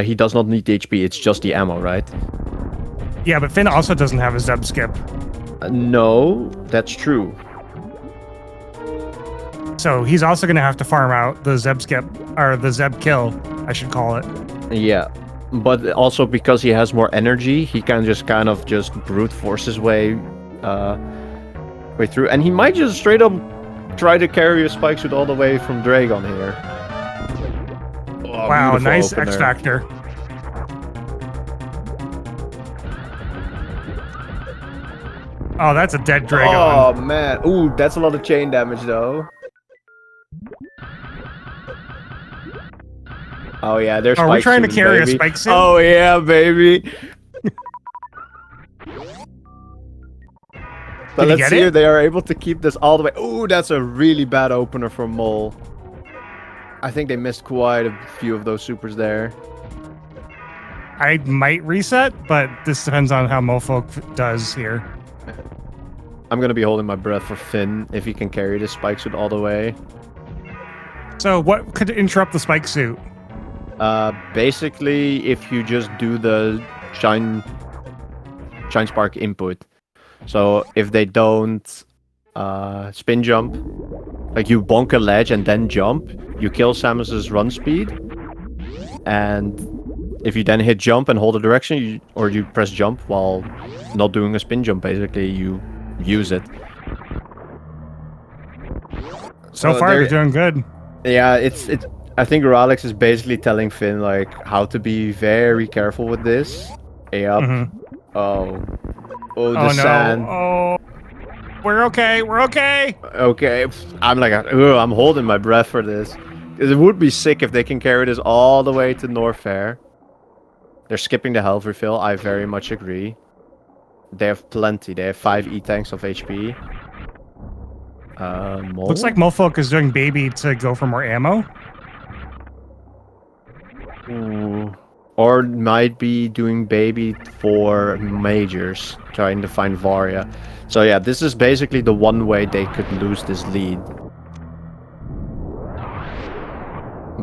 He does not need the HP, it's just the ammo, right? Yeah, but Finn also doesn't have a Zeb skip. No, that's true. So he's also going to have to farm out the Zeb skip, or the Zeb kill, I should call it. Yeah, but also because he has more energy, he can just kind of just brute force his way through. And he might just straight up try to carry a spike suit all the way from Dragon here. Oh, wow, nice opener. X Factor. Oh, that's a dead Dragon. Oh, man. Ooh, that's a lot of chain damage, though. Oh, yeah, there's spike Are we trying to suit, carry baby. a spike suit? Oh, yeah, baby. But let's see if they are able to keep this all the way. Ooh, that's a really bad opener for Mole. I think they missed quite a few of those supers there. I might reset, but this depends on how Mulfok does here. I'm going to be holding my breath for Finn if he can carry this spike suit all the way. So what could interrupt the spike suit? Basically, if you just do the Shine Spark input. So if they don't spin jump, like you bonk a ledge and then jump, you kill Samus's run speed. And if you then hit jump and hold a direction, or you press jump while not doing a spin jump, basically you use it. So far, they're doing good. Yeah, it's. I think Ralex is basically telling Finn like how to be very careful with this. Yep. Oh, the sand. Oh, we're okay. We're okay. Okay, I'm like, I'm holding my breath for this. It would be sick if they can carry this all the way to Norfair. They're skipping the health refill. I very much agree. They have plenty. They have 5 E-tanks of HP. Looks like Mulfok is doing baby to go for more ammo. Ooh. Or might be doing baby for majors, trying to find Varia. So yeah, this is basically the one way they could lose this lead.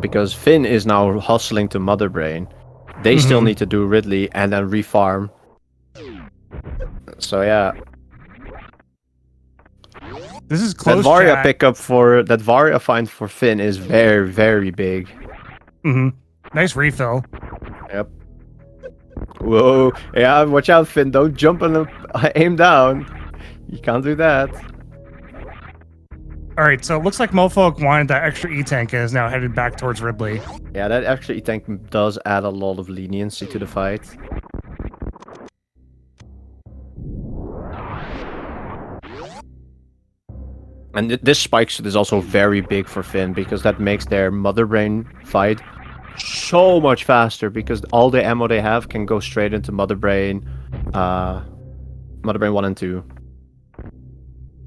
Because Finn is now hustling to Mother Brain. They still need to do Ridley and then refarm. So yeah, This is close. that Varia chat. pickup for that Varia find for Finn is very, very big. Nice refill. Yep. Whoa. Yeah, watch out, Finn. Don't jump and aim down. You can't do that. All right, so it looks like mulfok wanted that extra E-tank and is now headed back towards Ridley. Yeah, that actually tank does add a lot of leniency to the fight. And this spike suit is also very big for Finn because that makes their Mother Brain fight so much faster because all the ammo they have can go straight into Mother Brain 1 and 2.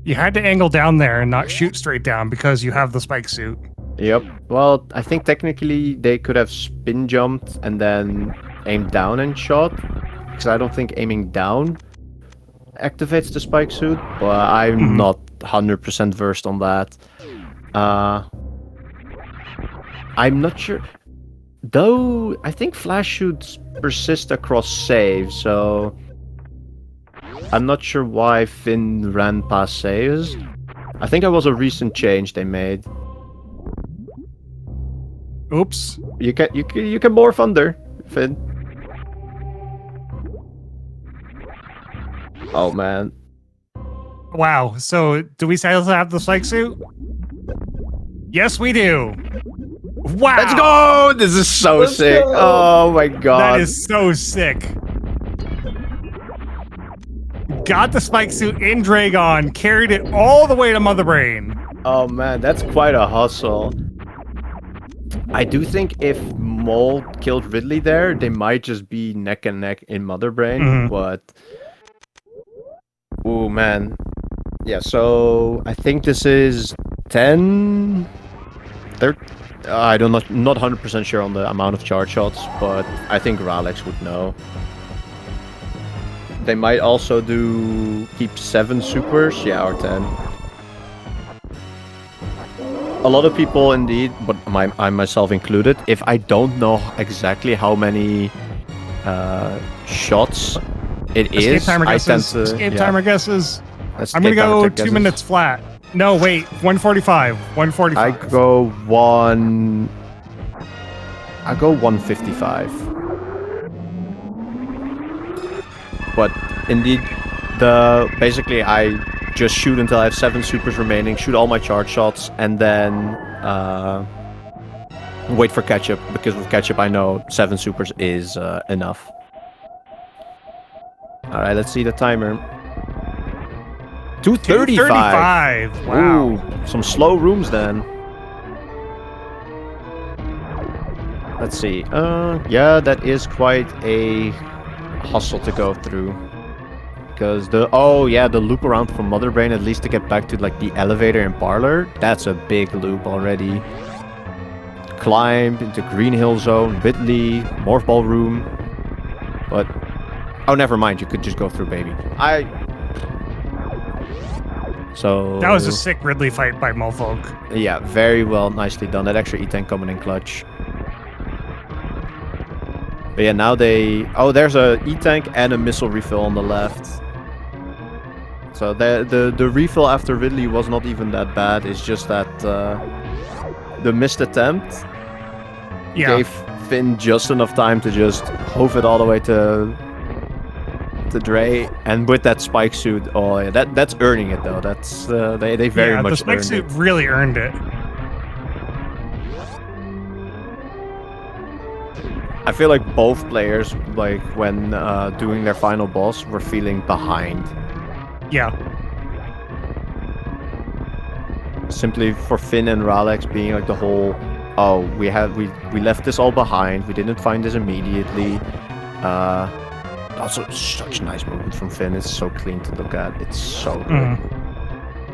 You had to angle down there and not shoot straight down because you have the spike suit. Yep. Well, I think technically they could have spin jumped and then aimed down and shot. Because I don't think aiming down activates the spike suit, but I'm not 100% versed on that. I'm not sure. Though, I think flash shoots persist across saves, so I'm not sure why Finn ran past saves. I think that was a recent change they made. Oops. You can morph under, Finn. Oh man. Wow. So do we still have the spike suit? Yes, we do. Wow. Let's go! This is so sick. go! Oh my god. That is so sick. Got the spike suit in Dragon, carried it all the way to Mother Brain. Oh man, that's quite a hustle. I do think if Mole killed Ridley there, they might just be neck and neck in Mother Brain, but... Oh man. Yeah, so I think this is 10... I don't not 100% sure on the amount of charge shots, but I think Ralex would know. They might also keep 7 supers, yeah, or 10. A lot of people indeed, but I myself included, if I don't know exactly how many shots it Escape is, timer I guesses. tend to... Escape timer guesses. Escape I'm gonna timer go guesses. 2 minutes flat. No, wait, 145. 145. I go 155. But indeed, basically I just shoot until I have 7 supers remaining, shoot all my charge shots, and then wait for ketchup, because with ketchup I know 7 supers is enough. Alright, let's see the timer. 235. 235. Wow. Ooh, some slow rooms then. Let's see. Yeah, that is quite a hustle to go through. Because the loop around from Mother Brain, at least to get back to like the elevator and parlor, that's a big loop already. Climb into Green Hill Zone, Ridley, Morph Ball Room. But oh, never mind. You could just go through, baby. So That was a sick Ridley fight by mulfok. Yeah, very well, nicely done. That extra E-tank coming in clutch. But yeah, now there's a E-tank and a missile refill on the left. So the refill after Ridley was not even that bad. It's just that the missed attempt gave Finn just enough time to just hoof it all the way to Dre, and with that spike suit, oh yeah, that's earning it though. That's they very much the spike earned suit it. really earned it. I feel like both players, like when doing their final boss, were feeling behind. Yeah. Simply for Finn and Ralex being like the whole, oh, we left this all behind. We didn't find this immediately. Also, such a nice movement from Finn. It's so clean to look at. It's so good.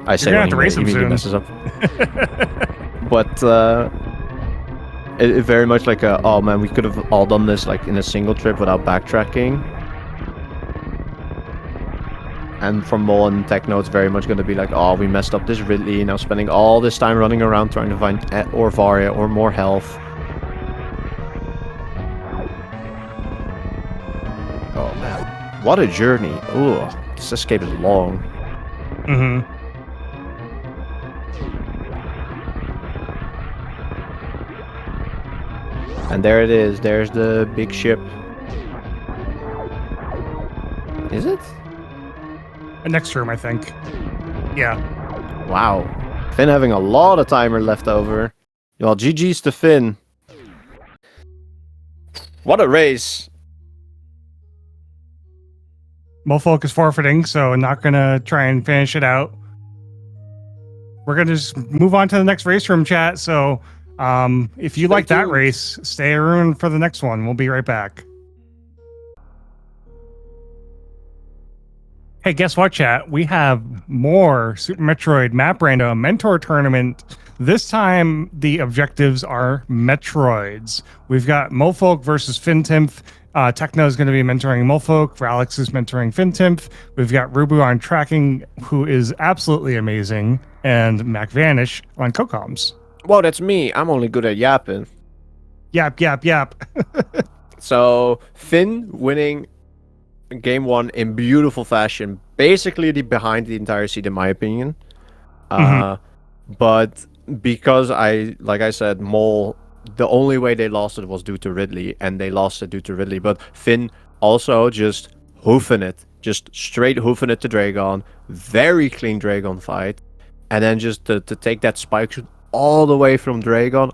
I say gonna when have to race him immediately soon. messes up. But it very much like oh man, we could have all done this like in a single trip without backtracking. And for Mole and Techno, it's very much going to be like, oh, we messed up this Ridley, now spending all this time running around trying to find or Varia or more health. Oh man, what a journey. Ooh, This escape is long. Mm-hmm. And there it is. There's the big ship. Is it? Next room, I think. Yeah. Wow. Finn having a lot of timer left over. Well, GG's to Finn. What a race. Mulfok is forfeiting, so not gonna try and finish it out. We're gonna just move on to the next race room, chat. So, if you like that race, stay around for the next one. We'll be right back. Hey, guess what, chat? We have more Super Metroid Map Rando Mentor Tournament. This time, the objectives are Metroids. We've got Mulfok versus FinnTyph. Techno is going to be mentoring Mulfok. Ralex is mentoring FinnTyph. We've got Rubu on tracking, who is absolutely amazing, and MacVanish on co-coms. Whoa, that's me. I'm only good at yapping. Yap, yap, yap. So, Finn winning game 1 in beautiful fashion. Basically, behind the entire seat, in my opinion. But because like I said, Mole, the only way they lost it was due to Ridley, and they lost it due to Ridley. But Finn also just hoofing it. Just straight hoofing it to Dragon. Very clean Dragon fight. And then just to take that spike shoot all the way from Dragon,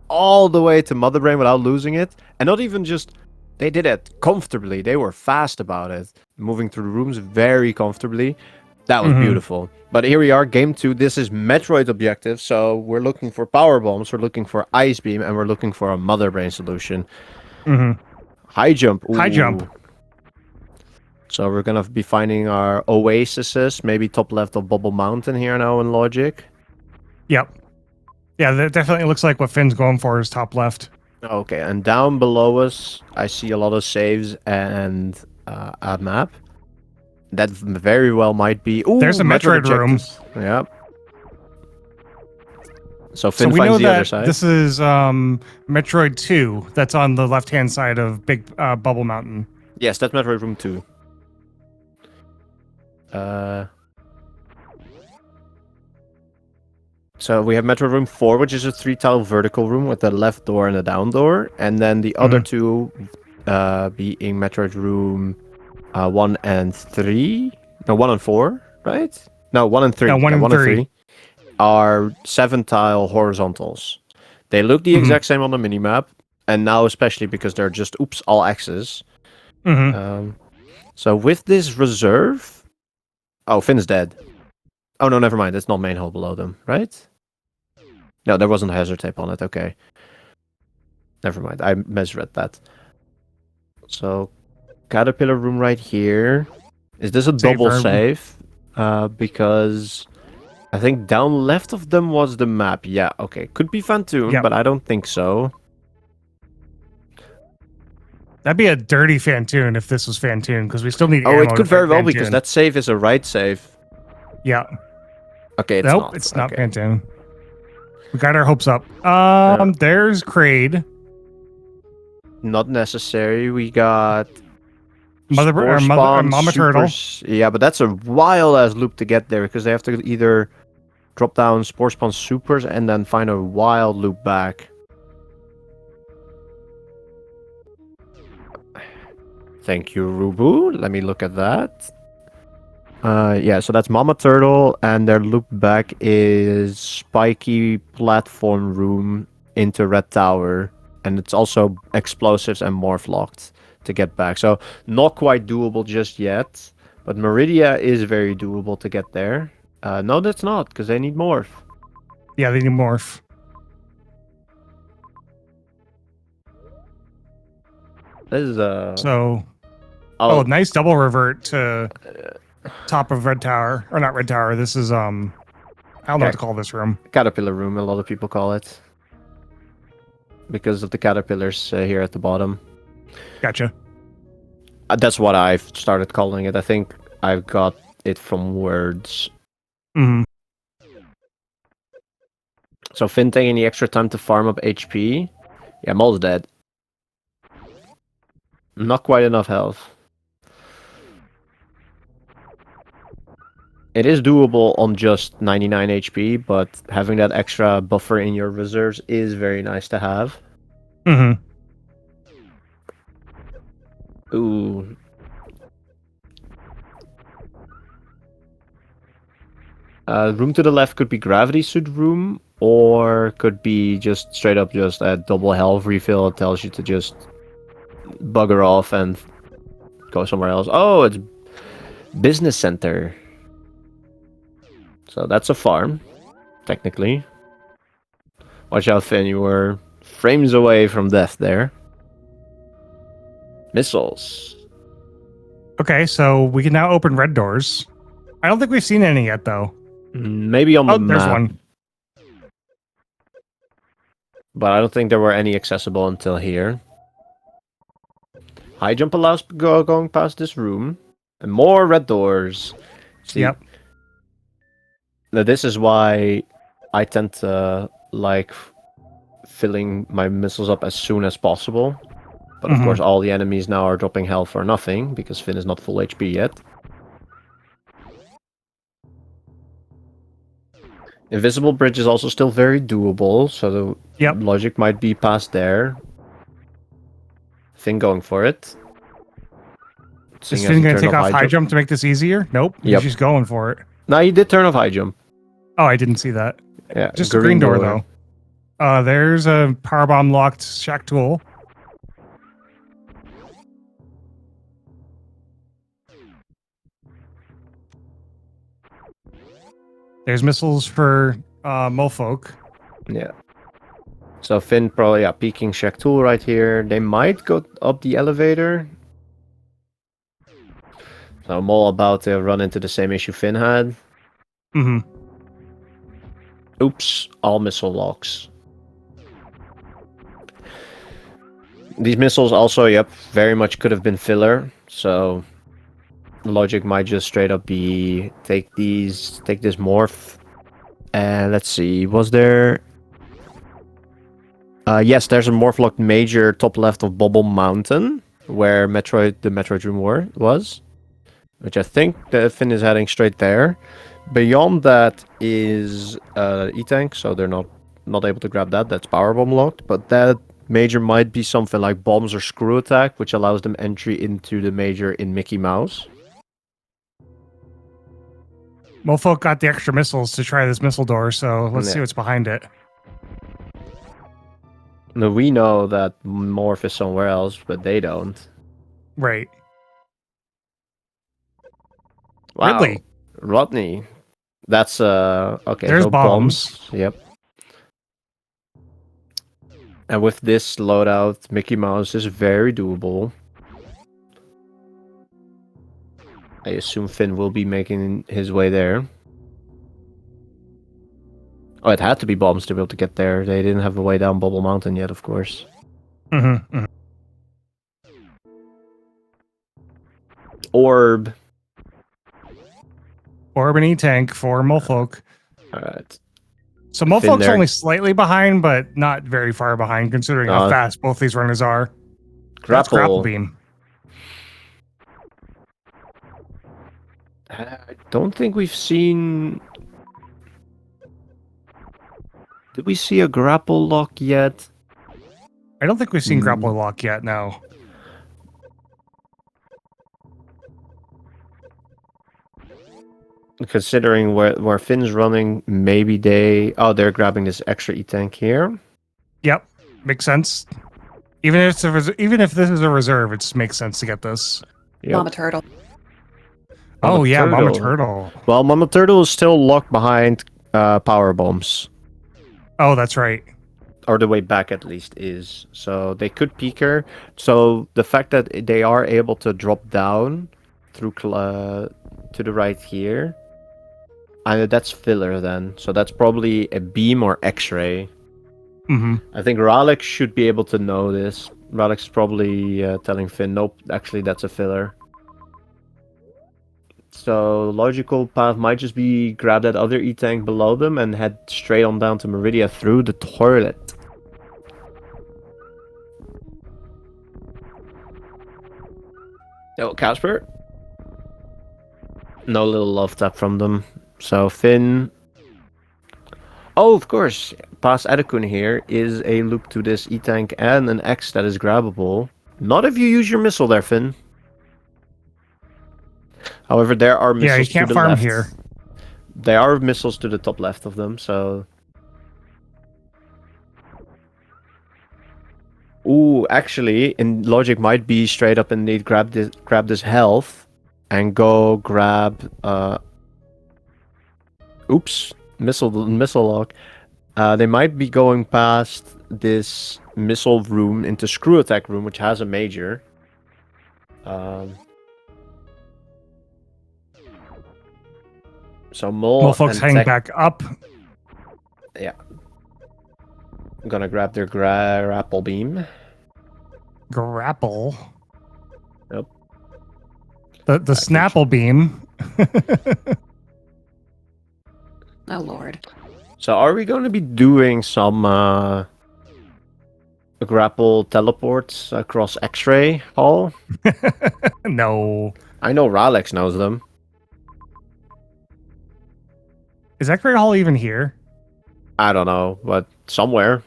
all the way to Mother Brain without losing it. And not even just... They did it comfortably. They were fast about it. Moving through rooms very comfortably. That was beautiful. But here we are, game 2. This is Metroid objective. So we're looking for power bombs. We're looking for ice beam. And we're looking for a Mother Brain solution. High jump. Ooh. High jump. So we're going to be finding our oases. Maybe top left of Bubble Mountain here now in Logic. Yep. Yeah, that definitely looks like what Finn's going for is top left. Okay, and down below us, I see a lot of saves and a map. That very well might be... Ooh, there's a Metroid room. Yeah. So Finn we finds know the that other side. this is Metroid 2 that's on the left-hand side of Big Bubble Mountain. Yes, that's Metroid room 2. So we have Metroid room 4, which is a 3-tile vertical room with a left door and a down door. And then the other two being Metroid room 1 and 3. No, 1 and 4, right? No, 1 and 3. No, 1 and 3 are 7-tile horizontals. They look the exact same on the minimap. And now especially because they're just, all X's. So with this reserve... Oh, Finn's dead. Oh, no, never mind. It's not main hole below them, right? No, there wasn't hazard tape on it. Okay. Never mind. I misread that. So, Caterpillar room right here. Is this a double save? Because I think down left of them was the map. Yeah, okay. Could be Phantoon, but I don't think so. That'd be a dirty Phantoon if this was Phantoon, because we still need ammo. Oh, it could very well because that save is a right save. Yeah. Okay, it's nope, not. It's not Phantoon. We got our hopes up. There's Kraid. Not necessary. We got Mama Turtle. Yeah, but that's a wild ass loop to get there because they have to either drop down Spore Spawn Supers and then find a wild loop back. Thank you, Rubu. Let me look at that. Yeah, so that's Mama Turtle, and their loop back is spiky platform room into Red Tower, and it's also explosives and morph locked to get back. So not quite doable just yet, but Meridia is very doable to get there. No, that's not, because they need morph. Yeah, they need morph. This is so. Oh, nice double revert to top of Red Tower, or not Red Tower. This is I don't know what to call this room. Caterpillar room, a lot of people call it, because of the caterpillars here at the bottom. Gotcha. That's what I've started calling it. I think I've got it from words. So Finn taking the extra time to farm up HP. Yeah, Mole's dead. Not quite enough health. It is doable on just 99 HP, but having that extra buffer in your reserves is very nice to have. Mm-hmm. Ooh. Room to the left could be gravity suit room, or could be just straight up just a double health refill. It tells you to just bugger off and go somewhere else. Oh, it's business center. So that's a farm, technically. Watch out, Finn, you were frames away from death there. Missiles. Okay, so we can now open red doors. I don't think we've seen any yet, though. Maybe on the Oh, there's map, one. but I don't think there were any accessible until here. High jump allows going past this room. And more red doors. See, Yep. now this is why I tend to like filling my missiles up as soon as possible. But of course, all the enemies now are dropping health for nothing, because Finn is not full HP yet. Invisible bridge is also still very doable, so the logic might be past there. Finn going for it. Is Finn going to take off high jump to make this easier? Nope. Yep. He's just going for it. No, he did turn off high jump. Oh, I didn't see that. Yeah, just a green door, though. There's a powerbomb locked shack tool. There's missiles for mulfok. Yeah. So Finn probably peeking shack tool right here. They might go up the elevator. So I'm all about to run into the same issue Finn had. Mm-hmm. Oops, all missile locks. These missiles also, yep, very much could have been filler. So the logic might just straight up be take this morph. And let's see, was there... yes, there's a morph locked major top left of Bubble Mountain, where the Metroid room was. Which I think the Finn is heading straight there. Beyond that is E-Tank, so they're not able to grab that. That's power bomb locked, but that major might be something like bombs or screw attack, which allows them entry into the major in Mickey Mouse. Mulfok got the extra missiles to try this missile door, so let's see what's behind it. No, we know that Morph is somewhere else, but they don't. Right. Wow. Ridley. Rodney. That's okay. There's so bombs. Yep. And with this loadout, Mickey Mouse is very doable. I assume Finn will be making his way there. Oh, it had to be bombs to be able to get there. They didn't have a way down Bubble Mountain yet, of course. Mm-hmm. Orb. Orb and E-Tank for Mulfok. Alright. So Mulfok's only slightly behind, but not very far behind, considering how fast both these runners are. That's grapple beam. I don't think we've seen... Did we see a grapple lock yet? I don't think we've seen grapple lock yet, no. Considering where Finn's running, maybe they're grabbing this extra E-Tank here. Yep, makes sense. Even if this is a reserve, it just makes sense to get this. Yep. Mama Turtle. Oh yeah, Mama Turtle. Well, Mama Turtle is still locked behind power bombs. Oh, that's right. Or the way back at least is. So they could peek her. So the fact that they are able to drop down through to the right here, that's filler then. So that's probably a beam or X-ray. Mm-hmm. I think Ralex should be able to know this. Ralex is probably telling Finn, nope, actually that's a filler. So logical path might just be grab that other E-Tank below them and head straight on down to Meridia through the toilet. Oh, Casper? No little love tap from them. So Finn. Oh, of course. Past Edekun here is a loop to this E-Tank and an X that is grabbable. Not if you use your missile there, Finn. However, there are Yeah, you missiles to can't the farm left. here. There are missiles to the top left of them, so... Ooh, actually, in logic might be straight up indeed grab this health and go grab oops, missile lock. They might be going past this missile room into screw attack room, which has a major. So Mulfolks hang back up. Yeah. I'm gonna grab their grapple beam. Grapple. Yep. The Snapple beam. Oh Lord. So are we going to be doing some grapple teleports across X-ray Hall? No. I know Ralex knows them. Is X-Ray Hall even here? I don't know, but somewhere.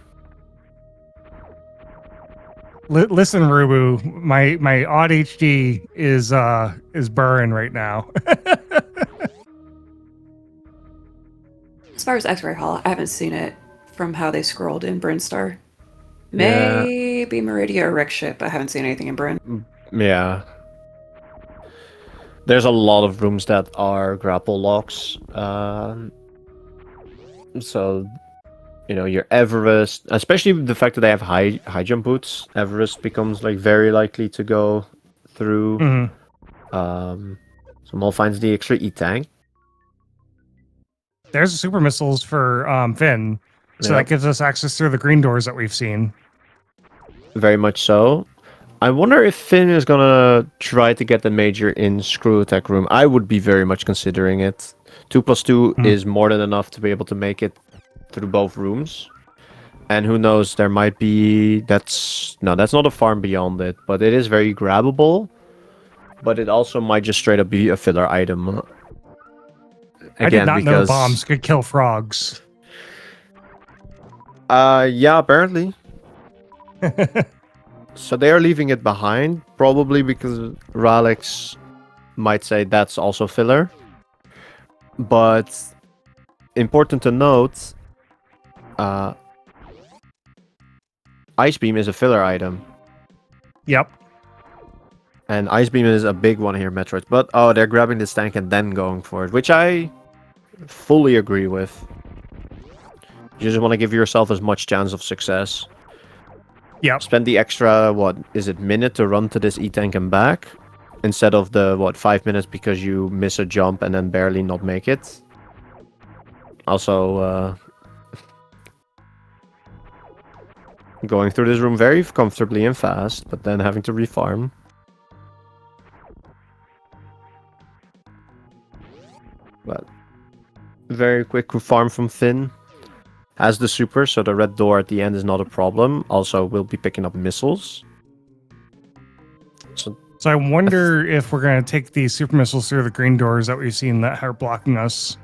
Listen, Rubu, my odd HD is burring right now. As far as X-Ray Hall, I haven't seen it from how they scrolled in Brinstar. Yeah. Maybe Meridia or Rick ship, but I haven't seen anything in Bryn. Yeah. There's a lot of rooms that are grapple locks. So, you know, your Everest, especially the fact that they have high jump boots, Everest becomes like very likely to go through. Mm-hmm. So Mol finds the extra E-Tank. There's the super missiles for Finn. So Yep. that gives us access through the green doors that we've seen. Very much so. I wonder if Finn is gonna try to get the major in screw attack room. I would be very much considering it. 2+2 is more than enough to be able to make it through both rooms. And who knows, there might be... that's not a farm beyond it, but it is very grabbable. But it also might just straight up be a filler item. Again, I did not know because... bombs could kill frogs. Yeah, apparently. So they are leaving it behind, probably because Ralex might say that's also filler. But important to note, Ice Beam is a filler item. Yep. And Ice Beam is a big one here, Metroid. But, oh, they're grabbing this tank and then going for it, which I fully agree with. You just want to give yourself as much chance of success. Yep. Spend the extra, what, is it minute to run to this E-Tank and back? Instead of the, 5 minutes because you miss a jump and then barely not make it. Also, going through this room very comfortably and fast, but then having to refarm. But very quick farm from Finn. Has the super, so the red door at the end is not a problem. Also, we'll be picking up missiles. So I wonder if we're going to take these super missiles through the green doors that we've seen that are blocking us.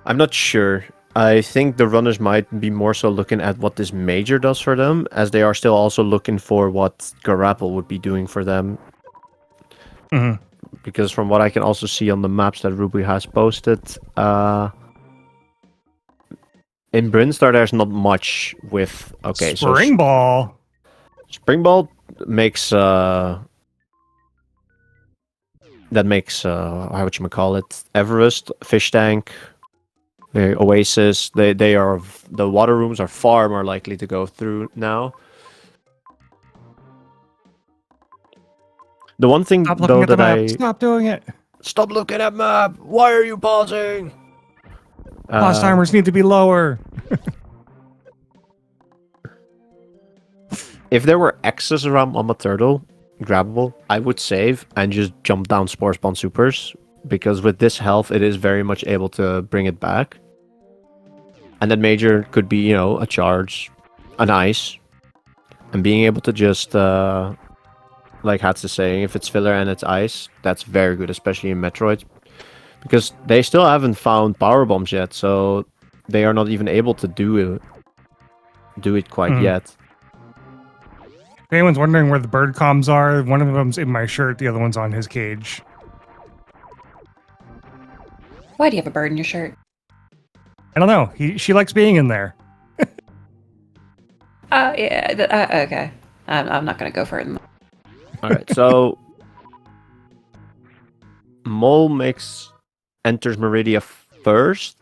I'm not sure. I think the runners might be more so looking at what this major does for them, as they are still also looking for what Grapple would be doing for them. Mm-hmm. Because from what I can also see on the maps that Ruby has posted, in Brinstar there's not much with... Okay, Spring Ball! Spring Ball makes... that makes, whatchamacallit, Everest, Fish Tank, the Oasis, they are... The water rooms are far more likely to go through now. The one thing, Stop looking though, at the that map. Stop doing it! Stop looking at map! Why are you pausing? Pause timers need to be lower! If there were X's around Mama Turtle, grabbable, I would save and just jump down Spore Spawn Supers. Because with this health, it is very much able to bring it back. And then Major could be, you know, a charge, an ice. And being able to just, like Hats is saying, if it's filler and it's ice, that's very good, especially in Metroid. Because they still haven't found power bombs yet, so they are not even able to do it quite yet. If anyone's wondering where the bird comms are, one of them's in my shirt, the other one's on his cage. Why do you have a bird in your shirt? I don't know. She likes being in there. Yeah. Okay. I'm not gonna go further. All right, so Mole enters Meridia first.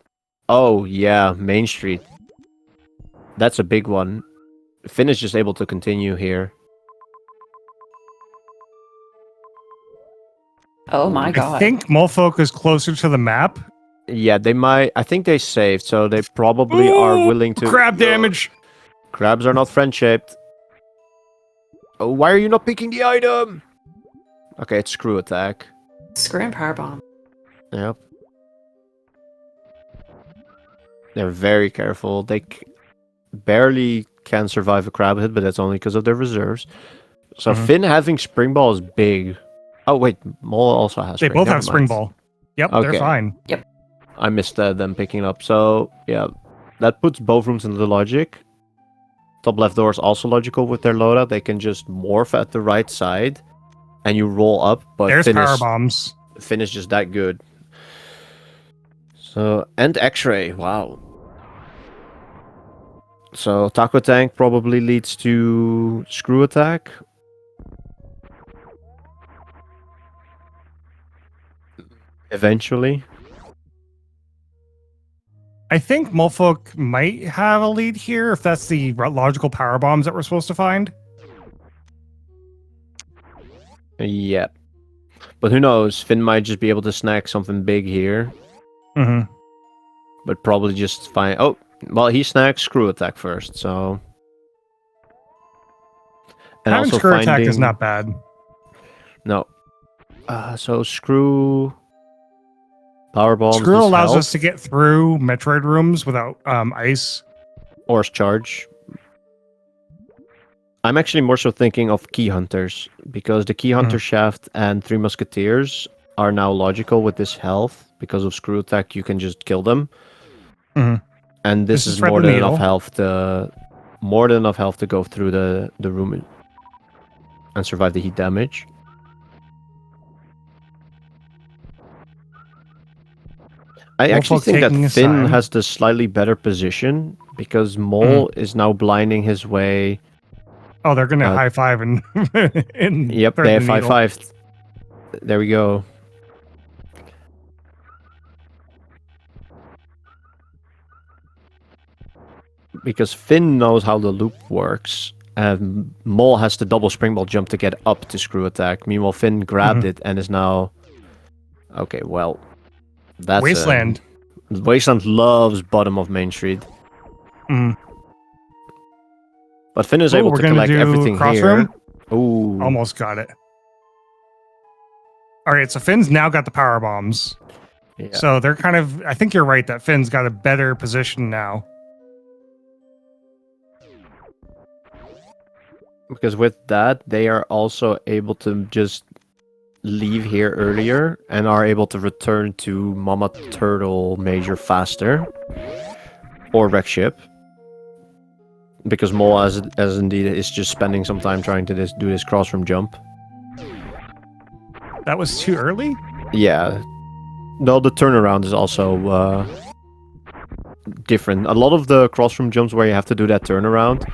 Oh yeah, Main Street. That's a big one. Finn is just able to continue here. Oh my god. I think mulfok is closer to the map. Yeah, they might. I think they saved, so they probably are willing to. Crab damage. Crabs are not friend-shaped. Oh, why are you not picking the item? Okay, it's screw attack. Screw and power bomb. Yep. They're very careful. They barely can survive a crab hit, but that's only because of their reserves. So Finn having Spring Ball is big. Oh wait, Mole also has. They both have Spring Ball. Yep, Okay. they're fine. Yep. I missed them picking up. So yeah, that puts both rooms into logic. Top left door is also logical with their loadout. They can just morph at the right side, and you roll up. But There's power bombs. Finn is just that good. So and X-ray. Wow. So Taco Tank probably leads to screw attack. Eventually. I think mulfok might have a lead here if that's the logical power bombs that we're supposed to find. Yeah. But who knows? Finn might just be able to snag something big here. Mm-hmm. But probably just find... Oh, well, he snags screw attack first, so... And Having also screw attack is finding- not bad. No. So screw... Power bombs. Screw allows us to get through Metroid rooms without ice. Or charge. I'm actually more so thinking of Key Hunters, because the Key Hunter shaft and Three Musketeers are now logical with this health. Because of screw attack, you can just kill them. Mhm. And this is thread more the than needle. enough health to go through the room and survive the heat damage. I actually Mulfok think that taking his Finn time. has the slightly better position because Mole is now blinding his way. Oh, they're gonna high five and Yep, thread they have the needle. 5-5. There we go. Because Finn knows how the loop works, and Mole has to double springball jump to get up to screw attack. Meanwhile, Finn grabbed it and is now... Okay, well... That's Wasteland. Wasteland loves bottom of Main Street. Mm. But Finn is Ooh, able we're to gonna collect do everything crossroom? here. Ooh. Almost got it. All right, so Finn's now got the power bombs. Yeah. So they're kind of... I think you're right that Finn's got a better position now. Because with that, they are also able to just leave here earlier and are able to return to Mama Turtle Major faster. Or wreck ship. Because Mole, as indeed, is just spending some time trying to do this crossroom jump. That was too early? Yeah. No, the turnaround is also different. A lot of the crossroom jumps where you have to do that turnaround,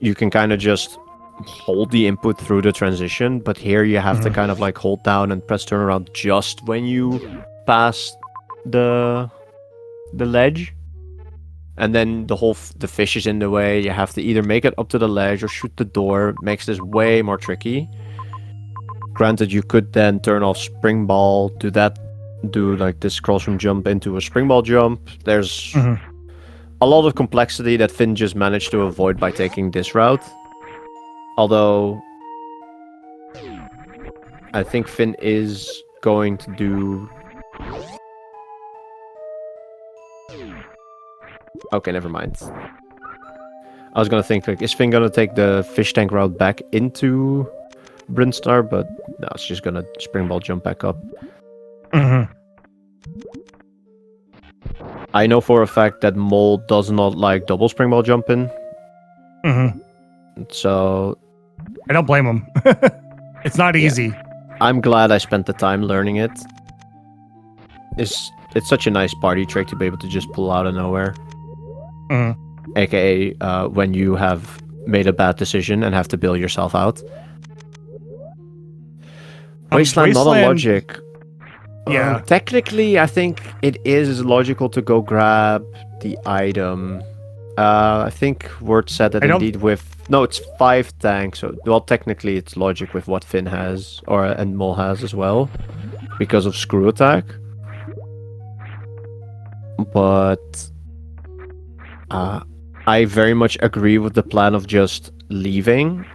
you can kind of just hold the input through the transition, but here you have to kind of like hold down and press turnaround just when you pass the ledge. And then the fish is in the way. You have to either make it up to the ledge or shoot the door. It makes this way more tricky. Granted, you could then turn off spring ball, do like this crossroom jump into a spring ball jump. There's a lot of complexity that Finn just managed to avoid by taking this route. Although, I think Finn is going to do... Okay, never mind. I was gonna think, like, is Finn gonna take the fish tank route back into Brinstar? But no, it's just gonna spring ball jump back up. I know for a fact that Mole does not like double springball jumping, Hmm. so I don't blame him. It's not easy. I'm glad I spent the time learning it. It's such a nice party trick to be able to just pull out of nowhere. Mhm. AKA when you have made a bad decision and have to bail yourself out. Wasteland, not a logic. Yeah. Technically, I think it is logical to go grab the item. I think Word said that I don't- indeed with... No, it's 5 tanks. So, well, technically it's logic with what Finn has, and Mole has as well. Because of screw attack. But... I very much agree with the plan of just leaving.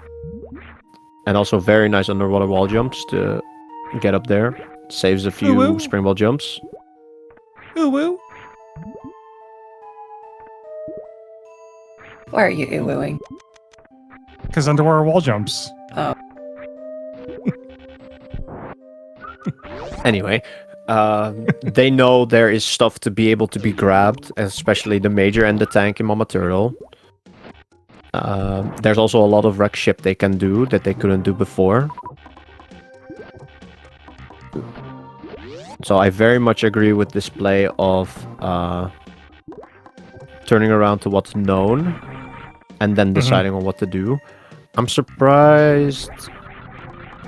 And also very nice underwater wall jumps to get up there. Saves a few Ooh-woo. springboard jumps. Ooh woo. Why are you ooh-wooing? Because underwater wall jumps. Oh, Anyway, they know there is stuff to be able to be grabbed, especially the Major and the tank in Mama Turtle. There's also a lot of wreck ship they can do that they couldn't do before. So I very much agree with this play of turning around to what's known and then deciding on what to do. I'm surprised...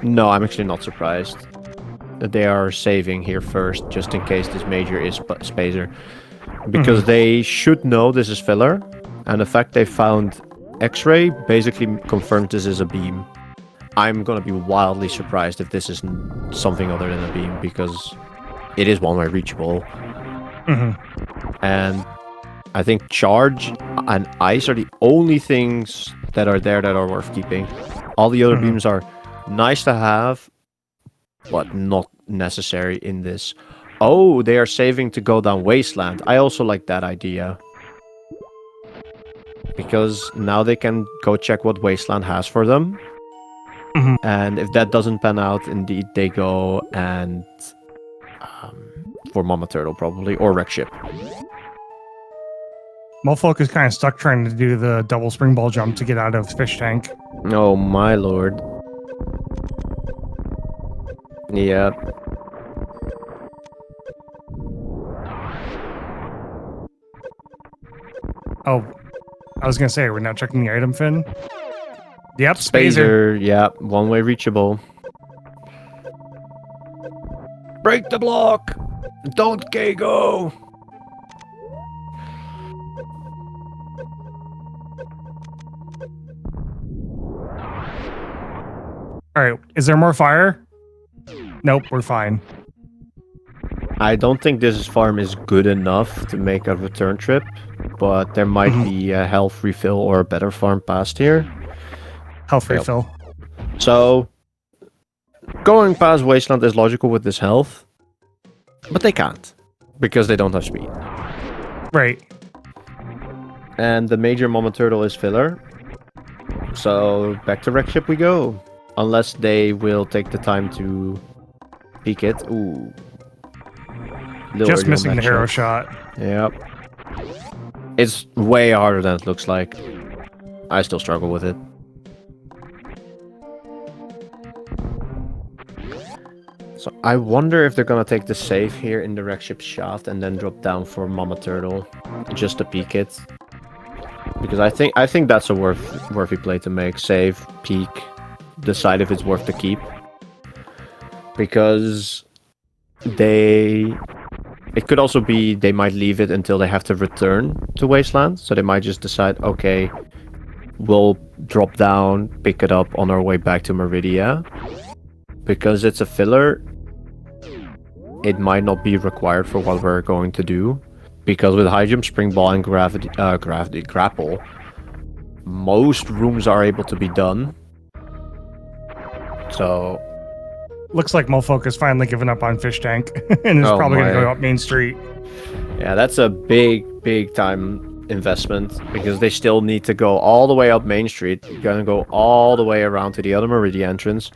No, I'm actually not surprised that they are saving here first, just in case this Major is Spazer. Because they should know this is filler, and the fact they found X-ray basically confirms this is a beam. I'm gonna be wildly surprised if this is something other than a beam, because it is one-way reachable. And I think charge and ice are the only things that are there that are worth keeping. All the other beams are nice to have, but not necessary in this. Oh, they are saving to go down Wasteland. I also like that idea. Because now they can go check what Wasteland has for them. And if that doesn't pan out, indeed, they go and... for Mama Turtle, probably. Or Wreck Ship. Mulfok is kind of stuck trying to do the double springball jump to get out of fish tank. Oh, my lord. Yeah. Oh, I was gonna say, we're not checking the item, Finn. Yep, Spazer. Spazer, yeah, one-way reachable. Break the block! Don't go! All right, is there more fire? Nope, we're fine. I don't think this farm is good enough to make a return trip, but there might be a health refill or a better farm past here. Health refill. So, going past Wasteland is logical with this health, but they can't, because they don't have speed. Right. And the Major Mama Turtle is filler, so back to Wreck Ship we go. Unless they will take the time to peek it. Ooh. Just missing the hero shot. Yep. It's way harder than it looks like. I still struggle with it. So I wonder if they're gonna take the save here in the Wreck Ship shaft and then drop down for Mama Turtle, just to peek it. Because I think that's a worthy play to make. Save, peek, decide if it's worth the keep. Because it could also be they might leave it until they have to return to Wasteland. So they might just decide, okay, we'll drop down, pick it up on our way back to Meridia. Because it's a filler, it might not be required for what we're going to do. Because with high jump, spring ball, and grapple, most rooms are able to be done. So looks like Mulfok has finally given up on fish tank and is probably going to go up Main Street. Yeah, that's a big time investment because they still need to go all the way up Main Street. You're gonna go all the way around to the other Meridia entrance,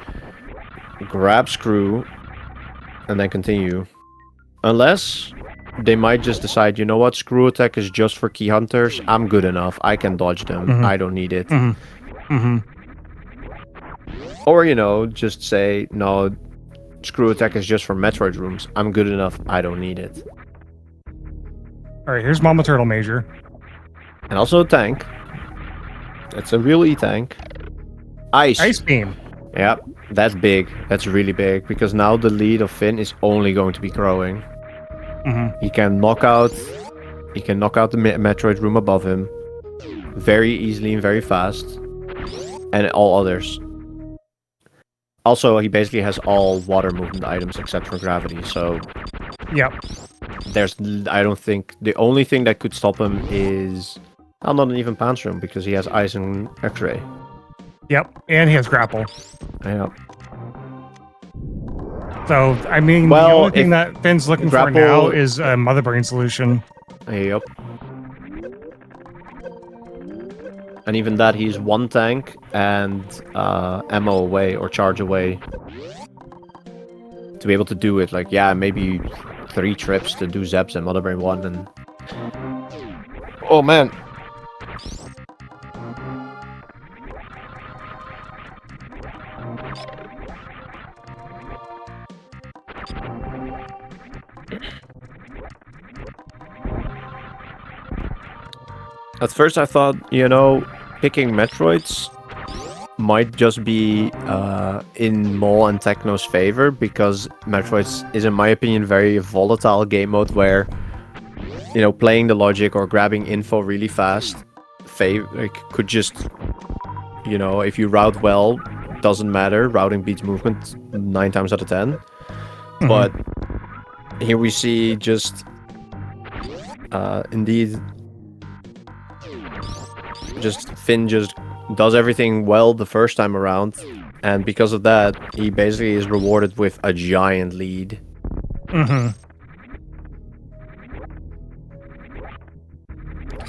grab screw, and then continue. Unless they might just decide, you know what, screw attack is just for key hunters. I'm good enough. I can dodge them. I don't need it. Or, you know, just say, no, screw attack is just for Metroid rooms. I'm good enough. I don't need it. All right, here's Mama Turtle Major. And also a tank. That's a real E-tank. Ice Beam. Yeah, that's big. That's really big. Because now the lead of Finn is only going to be growing. He can knock out the Metroid room above him very easily and very fast, and all others. Also, he basically has all water movement items except for gravity. So, yep. I don't think the only thing that could stop him is not even Pants Room because he has ice and X-ray. Yep, and he has grapple. Yeah. So, I mean, the only thing that Finn's looking for now is a Mother Brain solution. Yep. And even that, he's one tank and ammo away or charge away. To be able to do it, like, yeah, maybe 3 trips to do Zeps and Mother Brain 1 and... Oh, man. At first I thought, you know, picking Metroids might just be in Mole and Techno's favor, because Metroids is, in my opinion, very volatile game mode where, you know, playing the logic or grabbing info really fast could just, you know, if you route well, doesn't matter. Routing beats movement 9 times out of 10. But here we see just, indeed, just Finn just does everything well the first time around, and because of that, he basically is rewarded with a giant lead.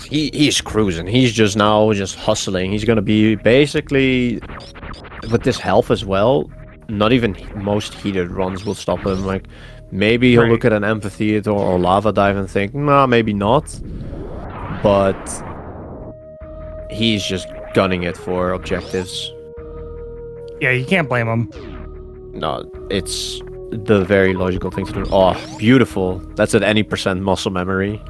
He's cruising. He's just now hustling. He's gonna be basically with this health as well. Not even most heated runs will stop him. Like maybe he'll look at an amphitheater or lava dive and think, nah, maybe not. But he's just gunning it for objectives. Yeah, you can't blame him. No, it's the very logical thing to do. Oh, beautiful. That's at any % muscle memory.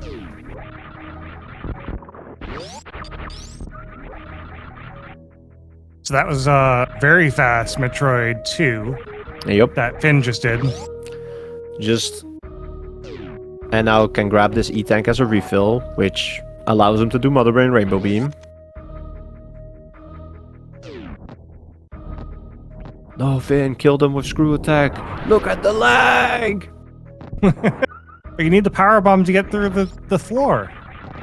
So that was very fast Metroid 2. Yep. That Finn just did. And now can grab this E-Tank as a refill, which allows him to do Mother Brain Rainbow Beam. No, Finn, killed him with screw attack. Look at the lag! But you need the power bomb to get through the floor.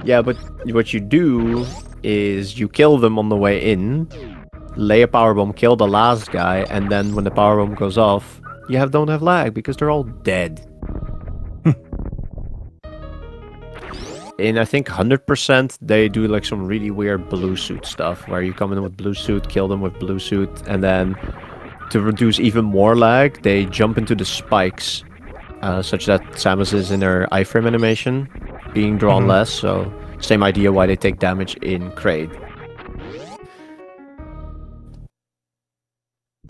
Yeah, but what you do is you kill them on the way in, lay a power bomb, kill the last guy, and then when the power bomb goes off, you don't have lag because they're all dead. In I think 100%, they do like some really weird blue suit stuff where you come in with blue suit, kill them with blue suit, and then to reduce even more lag, they jump into the spikes, such that Samus is in her iframe animation, being drawn less. So same idea why they take damage in Kraid.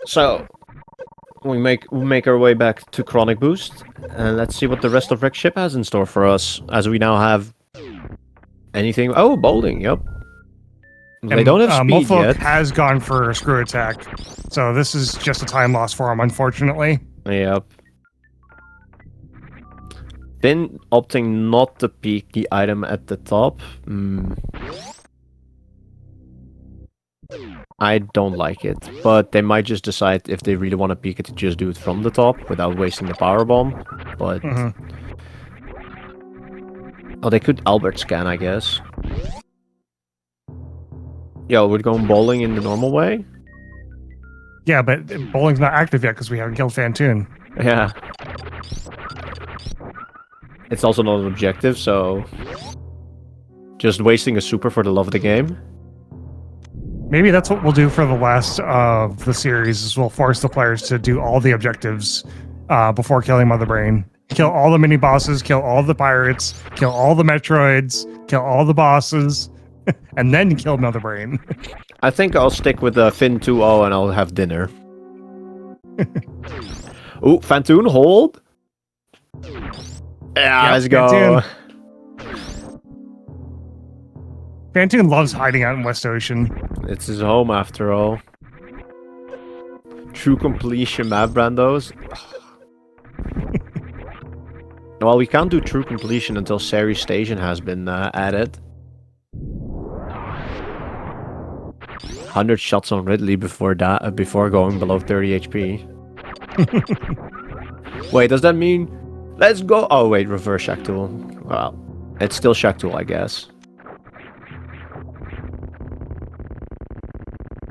So we make our way back to Chronic Boost, and let's see what the rest of Rick's ship has in store for us, as we now have anything. Oh, bowling. Yep. They don't have speed mulfok yet. has gone for a screw attack, so this is just a time loss for him, unfortunately. Yep. Finn opting not to peek the item at the top. I don't like it, but they might just decide if they really want to peek it to just do it from the top without wasting the power bomb. But oh, they could Albert scan, I guess. Yo, we're going bowling in the normal way? Yeah, but bowling's not active yet because we haven't killed Fantoon. Yeah. It's also not an objective, so just wasting a super for the love of the game. Maybe that's what we'll do for the last of the series, is we'll force the players to do all the objectives before killing Mother Brain, Kill all the mini bosses, kill all the pirates, kill all the Metroids, kill all the bosses, and then kill Mother Brain. I think I'll stick with the Finn 2.0 and I'll have dinner. Ooh, Fantoon, hold. Yeah, let's go. Fantoon loves hiding out in West Ocean. It's his home after all. True completion map, Brandos. Well, we can't do true completion until Sari Station has been added. 100 shots on Ridley before that, before going below 30 HP. Wait, does that mean? Let's go. Oh wait, reverse Shack Tool. Well, it's still Shack Tool, I guess.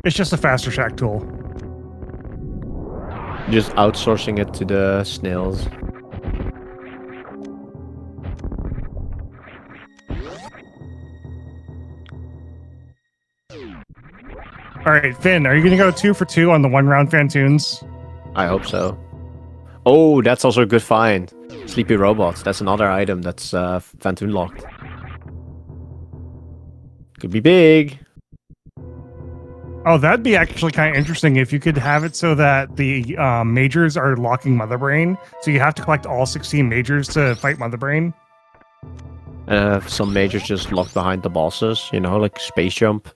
It's just a faster Shack Tool. Just outsourcing it to the snails. All right, Finn, are you going to go 2 for 2 on the 1-round Fantoons? I hope so. Oh, that's also a good find. Sleepy Robots. That's another item that's Fantoon locked. Could be big. Oh, that'd be actually kind of interesting if you could have it so that the majors are locking Mother Brain. So you have to collect all 16 majors to fight Mother Brain. Some majors just locked behind the bosses, you know, like Space Jump.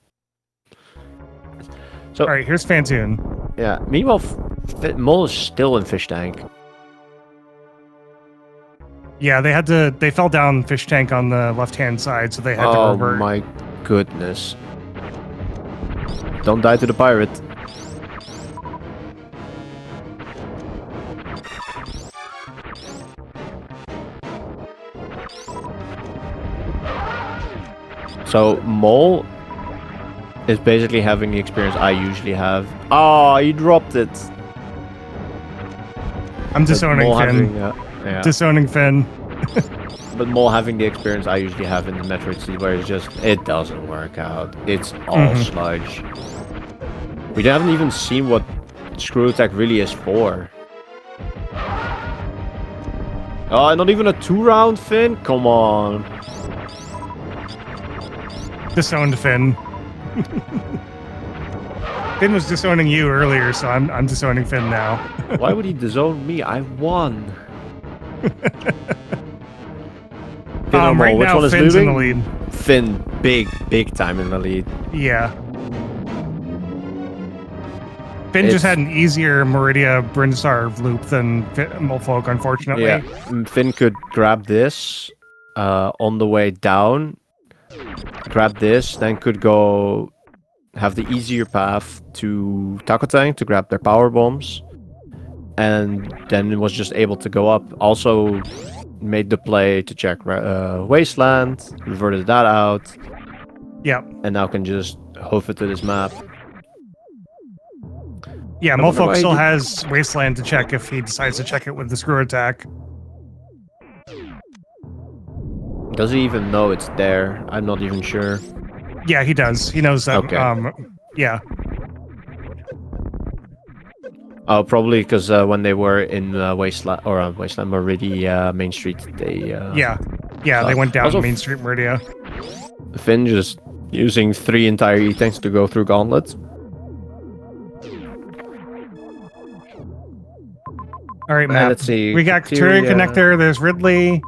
So, all right, here's Fantoon. Yeah, meanwhile, Mole is still in Fish Tank. Yeah, they fell down Fish Tank on the left-hand side, so they had to revert. Oh my goodness. Don't die to the pirate. So, Mole is basically having the experience I usually have. Oh, he dropped it. I'm disowning Finn. Yeah. Disowning Finn. But Mole having the experience I usually have in the Metroid City, where it's just, it doesn't work out. It's all sludge. We haven't even seen what Screw Attack really is for. Oh, not even a 2-round Finn? Come on. Disowned Finn. Finn was disowning you earlier, so I'm disowning Finn now. Why would he disown me? I won. Finn or Mole, right which now, one is Finn's losing? in the lead. Finn, big time in the lead. Yeah. Finn just had an easier Meridia Brinstar loop than mulfok, unfortunately. Yeah, Finn could grab this on the way down, grab this, then could go have the easier path to Taco Tank to grab their power bombs, and then was just able to go up. Also made the play to check Wasteland, reverted that out. Yeah. And now can just hoof it to this map. Yeah, mulfok still has Wasteland to check if he decides to check it with the Screw Attack. Does he even know it's there? I'm not even sure. Yeah, he does. He knows that. Okay. Yeah. Oh, probably because when they were in Wasteland Meridia Main Street, they they went down Main Street Meridia. Finn just using 3 entire E-tanks to go through gauntlets. All right, Matt. Let's see. We got Criteria Connector. There's Ridley.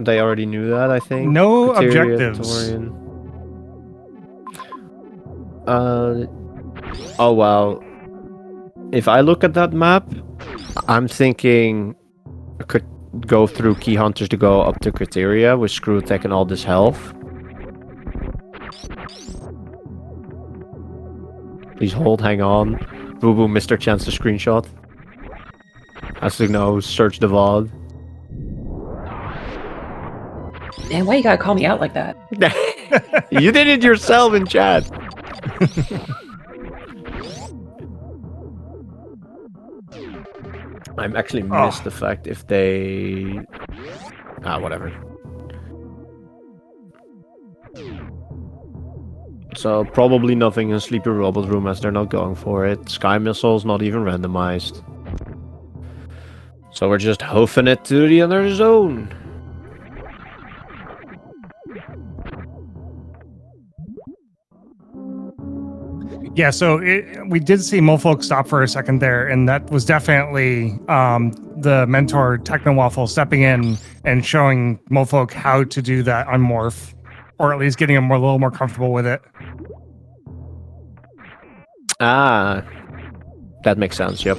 They already knew that, I think. No Criteria, objectives. Torian. Oh wow. If I look at that map, I'm thinking I could go through Key Hunters to go up to Criteria with Screw Attack and all this health. Please hold, hang on. Boo Boo missed her chance to screenshot. Has to know, search the VOD. Man, why you gotta call me out like that? You did it yourself in chat. I'm actually missed the fact if they... whatever. So probably nothing in Sleepy Robot Room as they're not going for it. Sky Missile's not even randomized. So we're just hoofing it to the other zone. Yeah, so we did see mulfok stop for a second there, and that was definitely the mentor Technowaffle stepping in and showing mulfok how to do that unmorph, or at least getting them a little more comfortable with it. Ah, that makes sense, yep.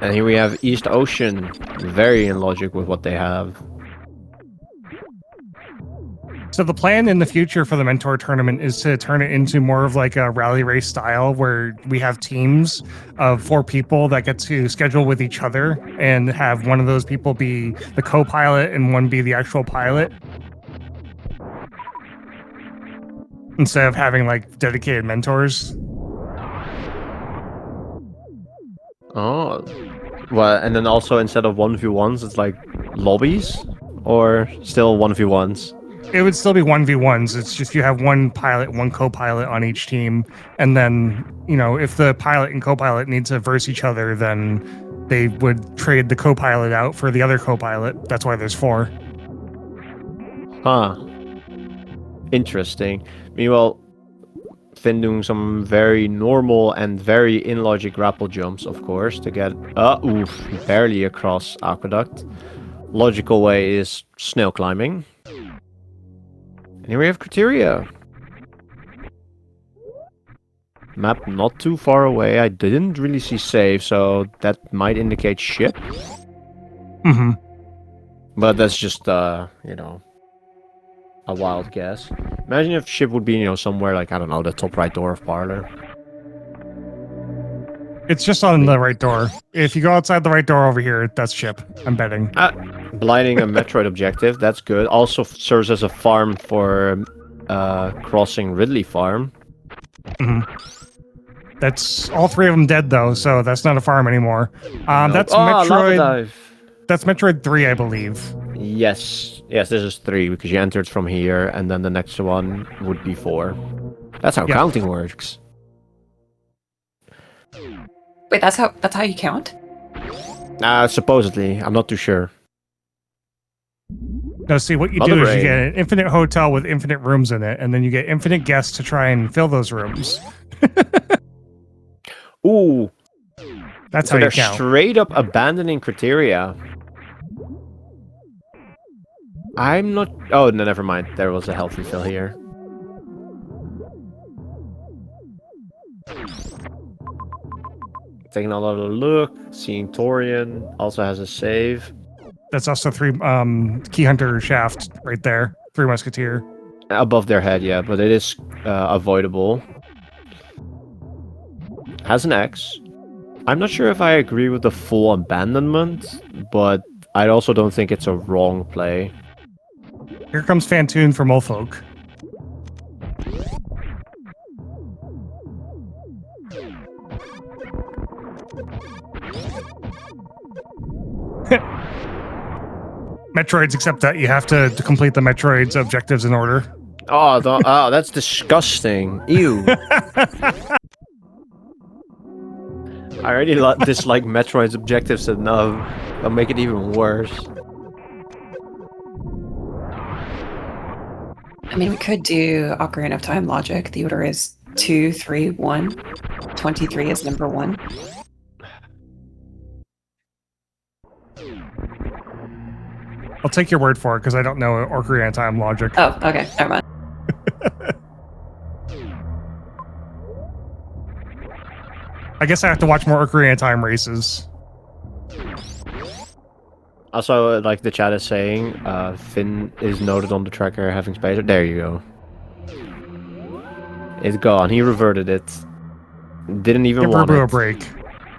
And here we have East Ocean, very in logic with what they have. So the plan in the future for the mentor tournament is to turn it into more of like a rally race style where we have teams of 4 people that get to schedule with each other and have one of those people be the co-pilot and one be the actual pilot. Instead of having like dedicated mentors. Oh, well, and then also instead of 1v1s, it's like lobbies? Or still 1v1s? It would still be 1v1s. It's just you have one pilot, one co-pilot on each team. And then, you know, if the pilot and co-pilot need to verse each other, then they would trade the co-pilot out for the other co-pilot. That's why there's 4. Huh. Interesting. Meanwhile, Finn doing some very normal and very in-logic grapple jumps, of course, to get... oof, barely across Aqueduct. Logical way is snail climbing. And here we have criteria. Map not too far away. I didn't really see save, so that might indicate ship. Mm-hmm. But that's just, you know, a wild guess. Imagine if ship would be, you know, somewhere like, I don't know, the top right door of Parlor. It's just on the right door. If you go outside the right door over here, that's ship. I'm betting. Blighting a Metroid objective, that's good. Also serves as a farm for crossing Ridley Farm. Mm-hmm. That's all 3 of them dead though, so that's not a farm anymore. That's lava Metroid. dive. That's Metroid 3, I believe. Yes, this is 3 because you entered from here, and then the next one would be 4. That's how counting works. Wait, that's how you count? Supposedly, I'm not too sure. No, see, what you Mother do is brain. you get an infinite hotel with infinite rooms in it, and then you get infinite guests to try and fill those rooms. Ooh, That's so how they're you count. straight up abandoning criteria. I'm not... Oh, no, never mind. There was a health refill here. Taking another look. Seeing Torian. Also has a save. That's also 3 Key Hunter shaft right there. 3 Musketeer. Above their head, yeah, but it is avoidable. Has an X. I'm not sure if I agree with the full abandonment, but I also don't think it's a wrong play. Here comes Fantoon for mulfok. Metroids, except that you have to complete the Metroids objectives in order. Oh, that's disgusting. Ew. I already dislike Metroid's objectives enough. They'll make it even worse. I mean, we could do Ocarina of Time logic. The order is 2, 3, 1. 23 is number 1. I'll take your word for it because I don't know Ocarina of Time logic. Oh, okay. Never mind. I guess I have to watch more Ocarina of Time races. Also, like the chat is saying, Finn is noted on the tracker having space. There you go. It's gone. He reverted it. Didn't even Give want Rubu a it. break.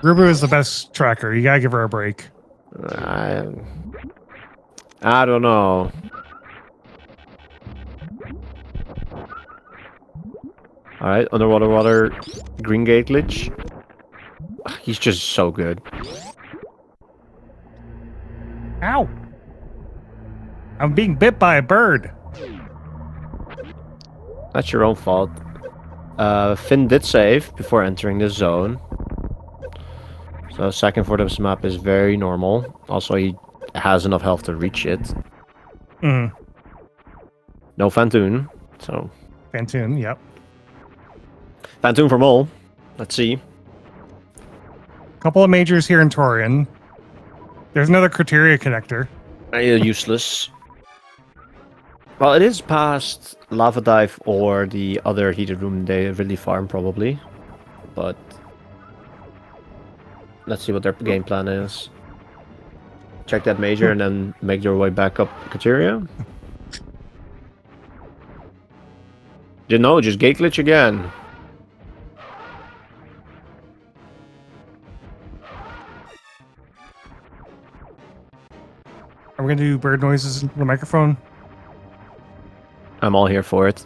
Rubu is the best tracker. You gotta give her a break. I don't know. Alright, underwater water, green gate glitch. He's just so good. Ow! I'm being bit by a bird. That's your own fault. Finn did save before entering the zone. So second for this map is very normal. Also, he has enough health to reach it. Mm. No Fantoon, so... Fantoon, yep. Fantoon for Mole. Let's see. Couple of majors here in Torian. There's another criteria connector. Useless. Well, it is past Lava Dive or the other heated room they really farm, probably. But... let's see what their game plan is. Check that major and then make your way back up criteria. You know, just gate glitch again. Are we going to do bird noises in the microphone? I'm all here for it.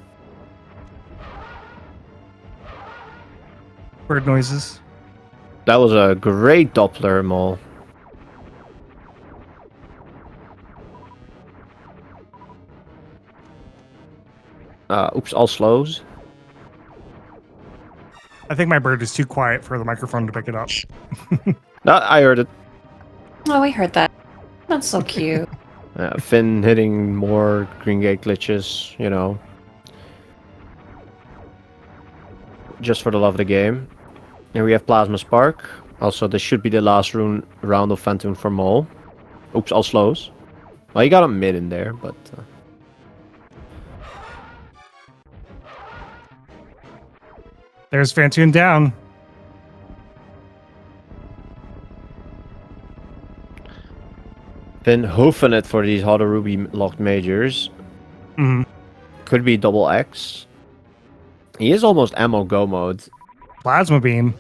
Bird noises. That was a great Doppler, Mole. Oops, all slows. I think my bird is too quiet for the microphone to pick it up. I heard it. Oh, we heard that. That's so cute. Finn hitting more green gate glitches, you know. Just for the love of the game. Here we have Plasma Spark. Also, this should be the last round of Phantom for Mole. Oops, all slows. Well, you got a mid in there, but... There's Fantoon down. Finn hoofing it for these Hot Ruby locked majors. Mm. Could be double X. He is almost ammo go mode. Plasma beam.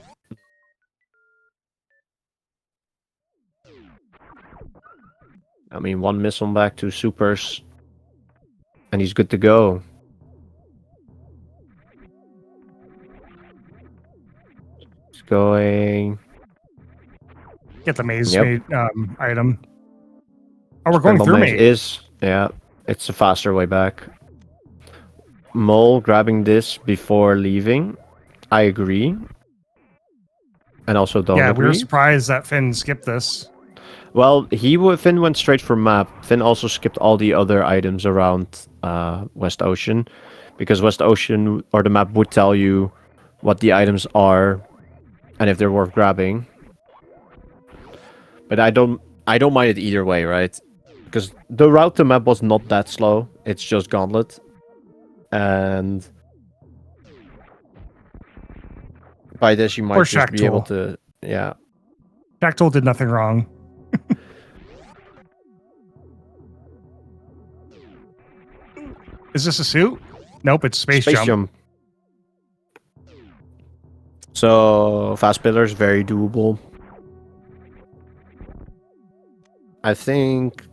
I mean, one missile back, 2 supers. And he's good to go. He's going... Get the maze Yep. item. Oh, we're going Scramble through maze maze. yeah, it's a faster way back. Mole grabbing this before leaving. I agree. And also don't Yeah, agree. we were surprised that Finn skipped this. Well, Finn went straight for map. Finn also skipped all the other items around West Ocean, because West Ocean or the map would tell you what the items are and if they're worth grabbing. But I don't mind it either way, right? Because the route to map was not that slow. It's just Gauntlet, and by this you might Or just be able Shacktool. to, yeah. Shacktool did nothing wrong. Is this a suit? Nope, it's space jump. So fast pillars, very doable. I think,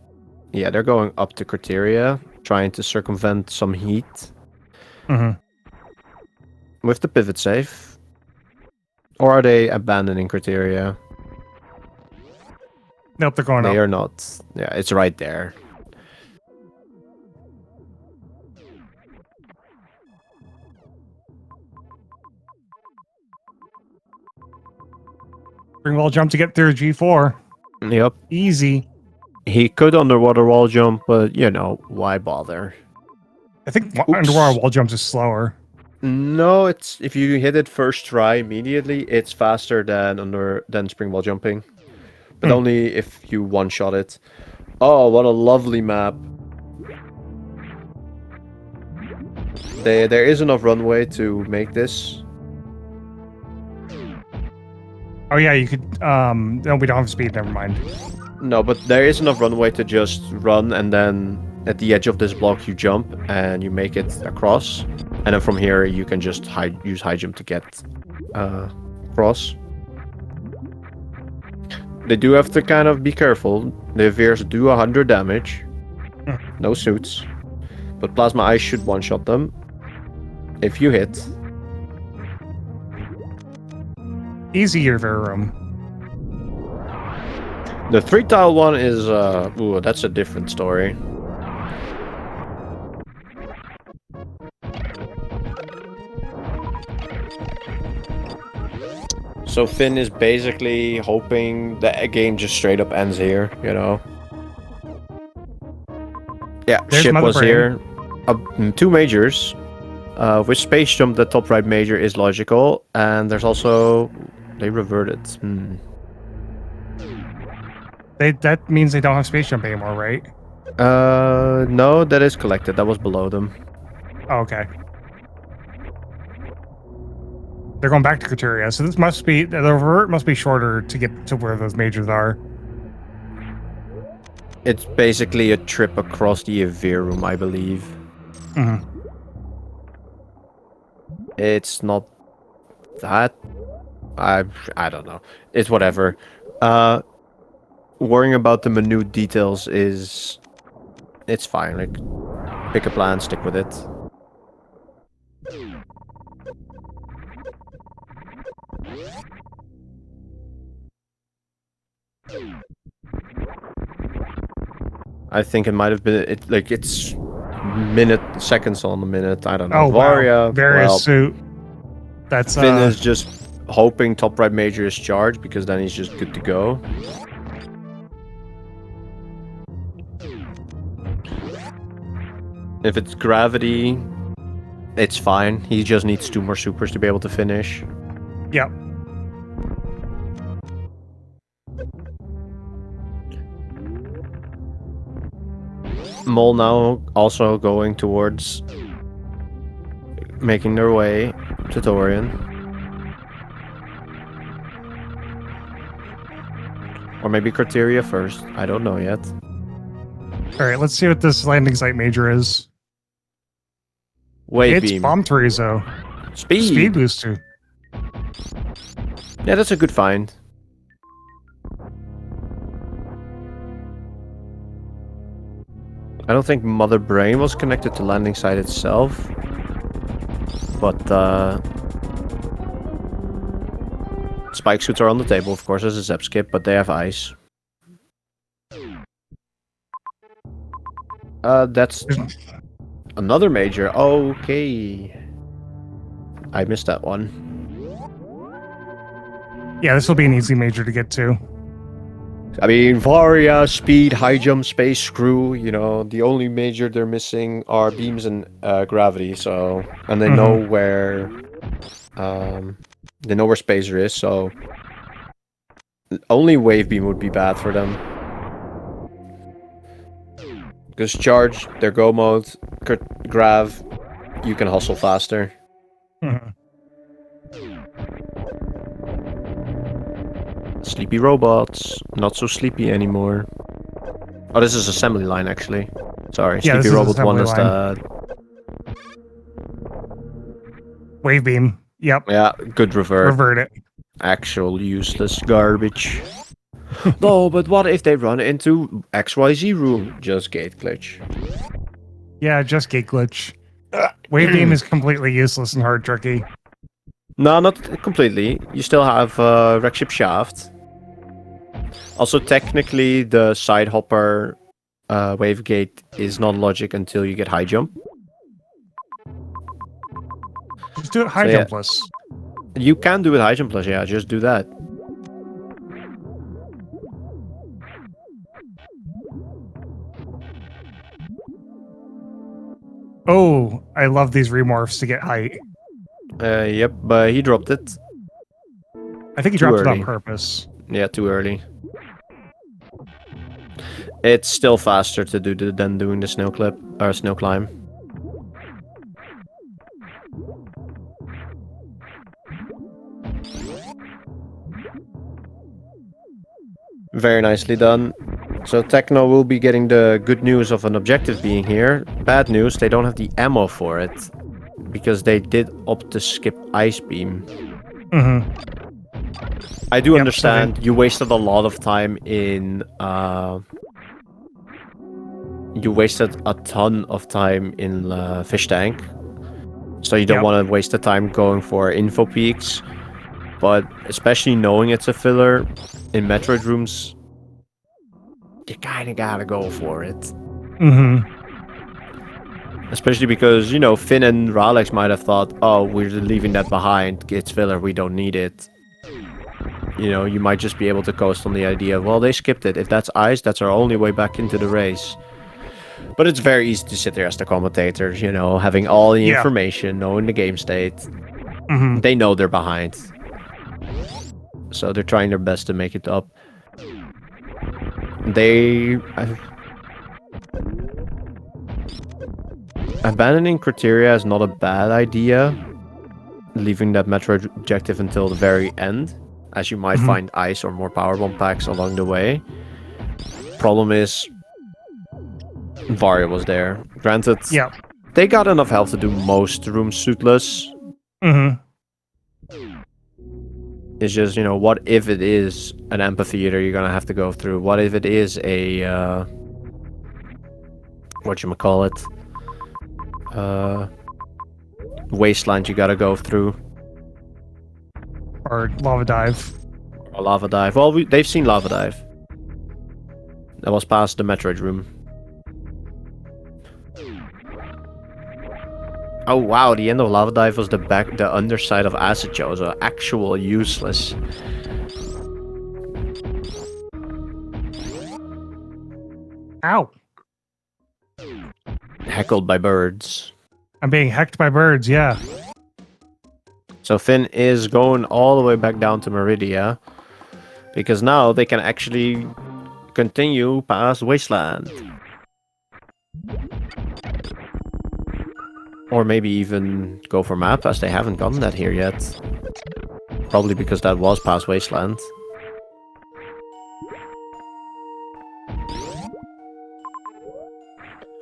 yeah, they're going up to criteria, trying to circumvent some heat. Mm-hmm. With the pivot safe. Or are they abandoning criteria? Nope, they're going up. They are not. Yeah, it's right there. Spring wall jump to get through G4. Yep. Easy. He could underwater wall jump, but, you know, why bother? I think underwater wall jumps is slower. No, it's if you hit it first try immediately, it's faster than spring wall jumping. But only if you one-shot it. Oh, what a lovely map. There is enough runway to make this. Oh yeah, you could no, we don't have speed, never mind. No, but there is enough runway to just run, and then at the edge of this block you jump and you make it across. And then from here you can just use high jump to get across. They do have to kind of be careful. The Veers do 100 damage. No suits. But Plasma Ice should one-shot them. If you hit. Easier Vera room. The 3-tile one is, ooh, that's a different story. So Finn is basically hoping that a game just straight up ends here, you know? Yeah, There's ship Mother was Brain. here. 2 majors. With Space Jump, the top right major is logical. And there's also... They reverted. That means they don't have space jump anymore, right? No, that is collected. That was below them. Oh, okay. They're going back to Criteria, so this must be the revert must be shorter to get to where those majors are. It's basically a trip across the Evere room, I believe. Mhm. It's not that. I don't know. It's whatever. Worrying about the minute details is... It's fine. Like, pick a plan, stick with it. I think it might have been it's seconds on the minute. I don't know. Oh Varia, wow, various well, suit. That's Finn is just hoping top right major is charged because then he's just good to go. If it's gravity, it's fine. He just needs 2 more supers to be able to finish. Yep. Mole now also going towards making their way to Torian. Or maybe Criteria first. I don't know yet. All right, let's see what this landing site major is. Wave It's beam. bomb Torizo. Speed booster. Yeah, that's a good find. I don't think Mother Brain was connected to landing site itself. But spike suits are on the table, of course, as a Zep skip, but they have ice. That's another major. Okay. I missed that one. Yeah, this will be an easy major to get to. I mean, Varia, speed, high jump, space, screw, you know, the only major they're missing are beams and gravity, so... And they know where... they know where Spacer is, so... Only wave beam would be bad for them. Because charge, their go mode, grav, you can hustle faster. Mhm. Sleepy robots, not so sleepy anymore. Oh, this is assembly line actually. Sorry, Yeah, this Sleepy is Robot 1 is assembly the... Wave beam. Yep. Yeah, good revert. Revert it. Actual useless garbage. No, but what if they run into XYZ room? Just gate glitch. Yeah, just gate glitch. Wave beam is completely useless and hard tricky. No, not completely. You still have wreck ship shaft. Also, technically, the side hopper wave gate is not logic until you get high jump. Just do it high So, yeah. jumpless. You can do it high jump plus, yeah, just do that. Oh, I love these remorphs to get height. Yep, but he dropped it. I think he Too dropped it early. on purpose. Yeah, too early. It's still faster to do than doing the snow clip or snow climb. Very nicely done. So Techno will be getting the good news of an objective being here. Bad news, they don't have the ammo for it. Because they did opt to skip Ice Beam. Mm-hmm. I do Yep, understand you wasted a lot of time in... you wasted a ton of time in Fish Tank. So you don't Yep. want to waste the time going for info peaks. But especially knowing it's a filler, in Metroid rooms, you kind of gotta go for it. Mm-hmm. Especially because, you know, Finn and Ralex might have thought, oh, we're leaving that behind. It's filler, we don't need it. you know, you might just be able to coast on the idea of, well, they skipped it. If that's ice, that's our only way back into the race. But it's very easy to sit there as the commentator, you know, having all the Yeah. information, knowing the game state. Mhm. They know they're behind. So they're trying their best to make it up. Abandoning criteria is not a bad idea. Leaving that Metroid objective until the very end, as you might find ice or more power bomb packs along the way. Problem is, Varia was there. Granted, Yeah. they got enough health to do most rooms suitless. Mhm. It's just, you know, what if it is an amphitheater you're gonna have to go through? What if it is a whatchamacallit? Wasteland you gotta go through. Or lava dive. Or lava dive. Well, they've seen lava dive. That was past the Metroid room. Oh wow, the end of lava dive was the underside of acid show, so actual useless. Ow. Heckled by birds. I'm being hecked by birds, yeah. So Finn is going all the way back down to Meridia, because now they can actually continue past Wasteland. Or maybe even go for map, as they haven't gotten that here yet. Probably because that was past Wasteland.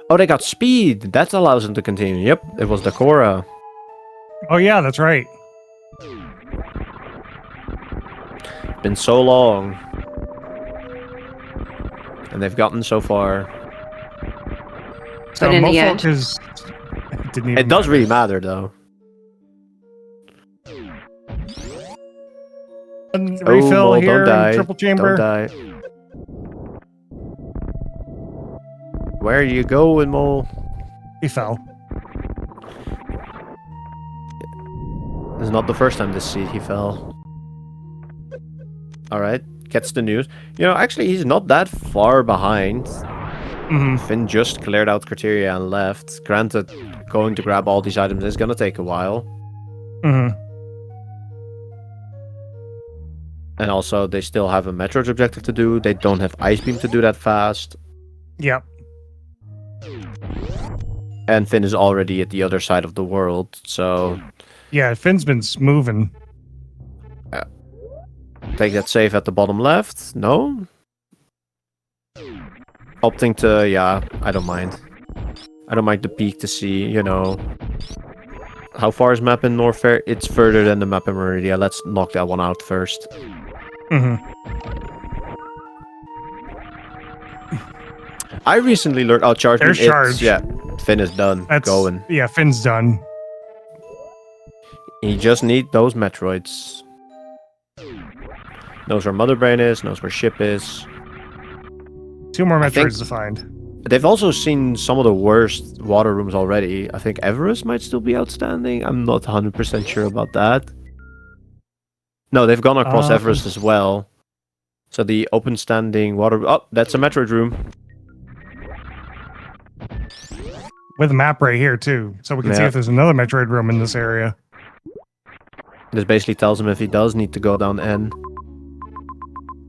Oh, they got speed! That allows them to continue. Yep, it was the Cora. Oh yeah, that's right. Been so long. And they've gotten so far. So But in the mulfok end- is didn't even It does matter. really matter, though. Refill Mole, here don't die. in triple chamber. Don't die. Where are you going, Mole? He fell. This is not the first time this seed he fell. Alright, gets the news. You know, actually, he's not that far behind. Finn just cleared out criteria and left. Granted, going to grab all these items is gonna take a while. And also, they still have a Metroid objective to do. They don't have Ice Beam to do that fast. Yep. And Finn is already at the other side of the world, so... Yeah, Finn's been moving. Take that save at the bottom left. No? Opting to... Yeah, I don't mind. I don't mind the peak to see, you know... How far is map in Norfair? It's further than the map in Meridia. Let's knock that one out first. I recently learned... Oh, charge. There's charge. Yeah, Finn is done. That's Going. Yeah, Finn's done. You just need those Metroids. Knows where Mother Brain is, knows where Ship is. 2 more I think- Metroids to find. They've also seen some of the worst water rooms already. I think Everest might still be outstanding. I'm not 100% sure about that. No, they've gone across Everest as well. So the open standing water... Oh, that's a Metroid room. With a map right here, too. So we can see Yeah. if there's another Metroid room in this area. This basically tells him if he does need to go down N.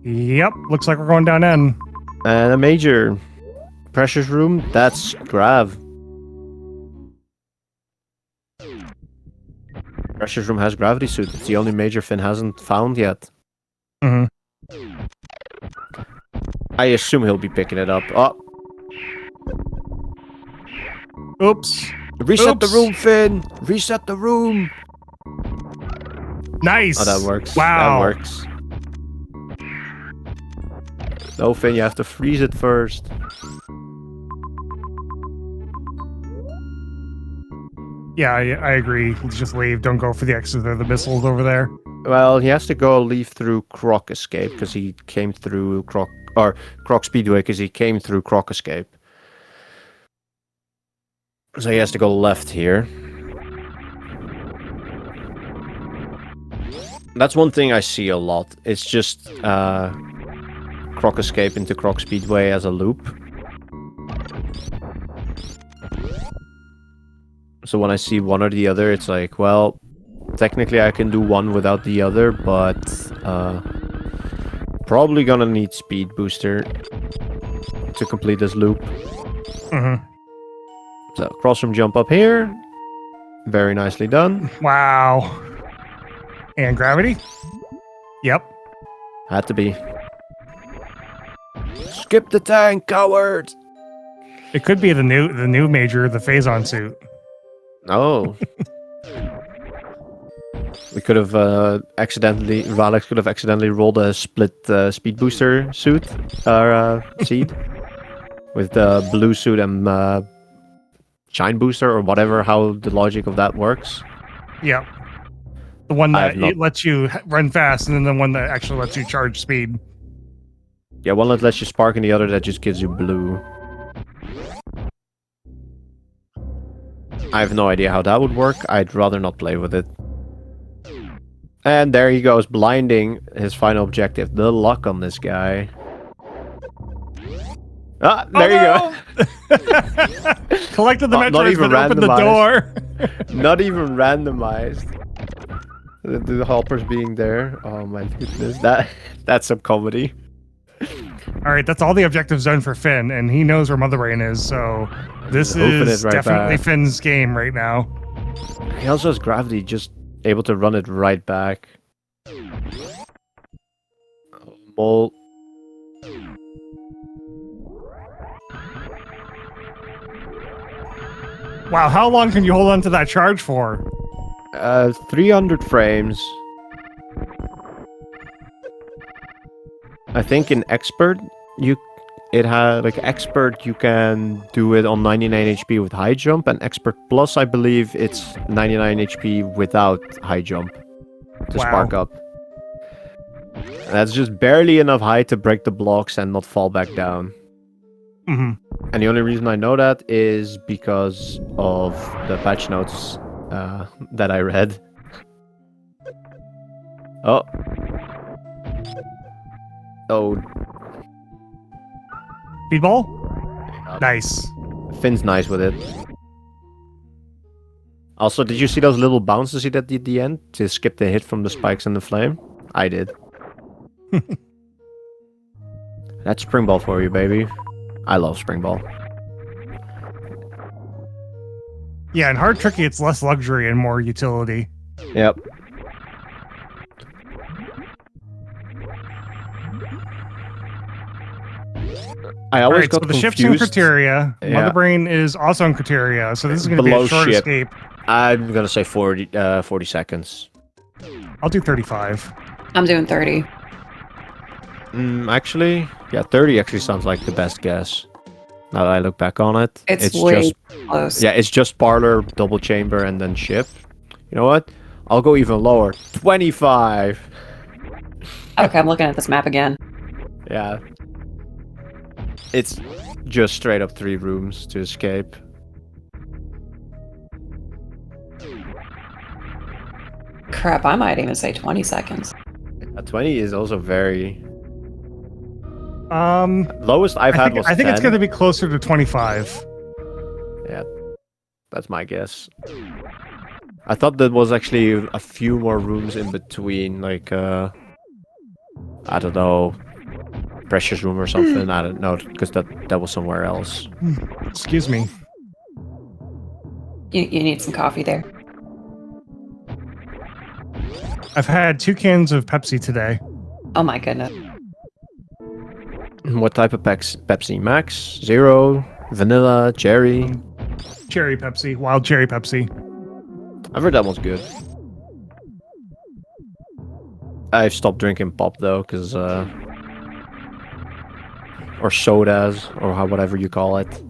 Yep, looks like we're going down N. And a major precious room, that's Grav. Precious room has gravity suit. It's the only major Finn hasn't found yet. I assume he'll be picking it up. Oh, Oops. reset the Oops. room, Finn! Reset the room! Nice. Oh, that works. Wow. That works. No, Finn, you have to freeze it first. Yeah, I agree. Let's just leave. Don't go for the exit of the missiles over there. Well, he has to go leave through Croc Escape because he came through Croc Speedway because he came through Croc Escape. So he has to go left here. That's one thing I see a lot. It's just Croc Escape into Croc Speedway as a loop. So when I see one or the other, it's like, well, technically I can do one without the other, but probably gonna need Speed Booster to complete this loop. Mm-hmm. So crossroom jump up here. Very nicely done. Wow. And gravity? Yep. Had to be. Skip the tank, coward! It could be the new major, the Phazon suit. Oh. We could have Valix could have accidentally rolled a split speed booster suit, or seed, with the blue suit and shine booster, or whatever, how the logic of that works. Yep. The one that it lets you run fast, and then the one that actually lets you charge speed. Yeah, one that lets you spark, and the other that just gives you blue. I have no idea how that would work. I'd rather not play with it. And there he goes, blinding his final objective. The luck on this guy. Ah, there you go. Collected the Metroids, but opened the door. Not even randomized. The hoppers being there. Oh my goodness, that's some comedy. All right, that's all the objectives done for Finn, and he knows where Mother Brain is, so this is definitely Finn's game right now. He also has gravity, just able to run it right back. Well, wow, how long can you hold on to that charge for? 300 frames. I think in expert it had like expert you can do it on 99 HP with high jump, and expert plus I believe it's 99 HP without high jump to spark up. And that's just barely enough height to break the blocks and not fall back down. Mm-hmm. And the only reason I know that is because of the patch notes that I read. Oh. Speedball? Nice. Finn's nice with it. Also, did you see those little bounces he did at the end to skip the hit from the spikes and the flame? I did. That's spring ball for you, baby. I love spring ball. Yeah, in hard tricky, it's less luxury and more utility. Yep. I always got so confused. The ship's in Criteria. Yeah. Mother Brain is also in Criteria, so this is going to be a short escape. I'm gonna say 40 seconds. I'll do 35. I'm doing 30. Actually, yeah, 30 actually sounds like the best guess. Now that I look back on it, it's way close. Yeah, it's just parlor, double chamber, and then ship. You know what? I'll go even lower. 25. Okay, I'm looking at this map again. Yeah. It's just straight up 3 rooms to escape. Crap, I might even say 20 seconds. 20 is also very... Lowest I've had was 10. I think it's going to be closer to 25. Yeah, that's my guess. I thought there was actually a few more rooms in between, like, I don't know, Precious Room or something. I don't know, because that was somewhere else. Excuse me. You need some coffee there. I've had 2 cans of Pepsi today. Oh my goodness. What type of Pepsi? Max? Zero? Vanilla? Cherry? Cherry Pepsi. Wild cherry Pepsi. I've heard that one's good. I've stopped drinking pop though, because or sodas, or whatever you call it.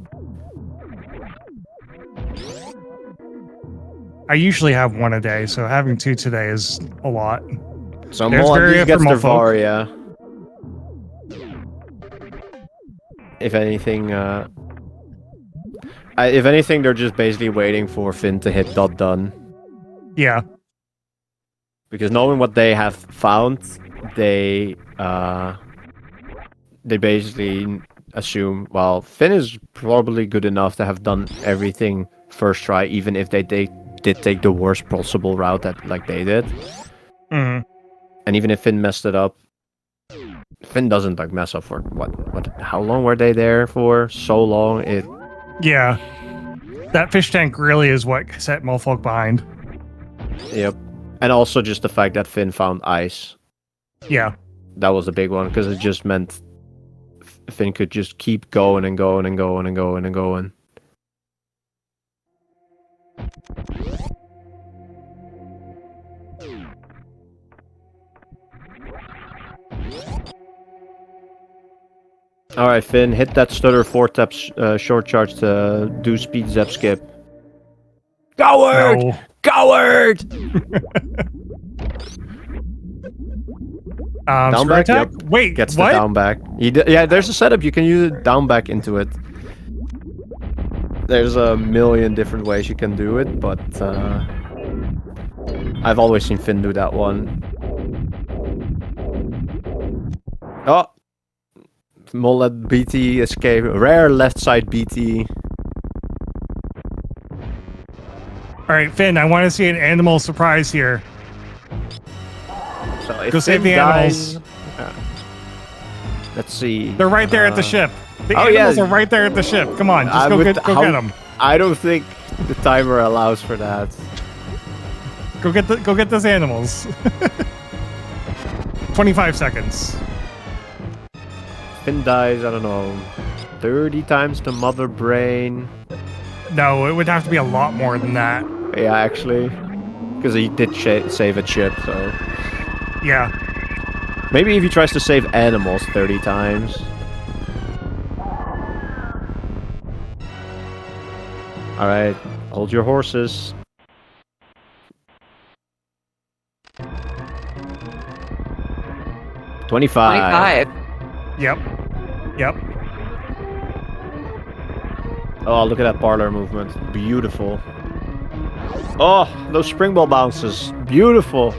I usually have 1 a day, so having 2 today is a lot. So Moa gets their Varia. If anything, they're just basically waiting for Finn to hit done. Yeah. Because knowing what they have found, they basically assume, well, Finn is probably good enough to have done everything first try, even if they did take the worst possible route that like they did. Mhm. And even if Finn messed it up, Finn doesn't like mess up for what? How long were they there for? So long. Yeah. That fish tank really is what set mulfok behind. Yep. And also just the fact that Finn found ice. Yeah. That was the big one, because it just meant Finn could just keep going and going and going and going and going. Alright, Finn, hit that stutter 4-tap short charge to do speed zap skip. Coward! No. Coward! Down Screw back? attack? Yep. Wait, Gets what? the down back. Yeah, there's a setup. You can use it down back into it. There's a million different ways you can do it, but I've always seen Finn do that one. Oh! Mullet BT escape. Rare left side BT. Alright, Finn, I want to see an animal surprise here. So if Go save Finn the dies, animals. Let's see. They're right there at the ship. The oh, animals yeah. are right there at the ship. Come on, just go get them. I don't think the timer allows for that. Go get those animals. 25 seconds. Finn dies, I don't know, 30 times the mother brain. No, it would have to be a lot more than that. Yeah, actually. Because he did save a chip, so... Yeah. Maybe if he tries to save animals 30 times. Alright, hold your horses. $25. 25. Yep. Yep. Oh, look at that parlor movement. Beautiful. Oh, those springball bounces. Beautiful.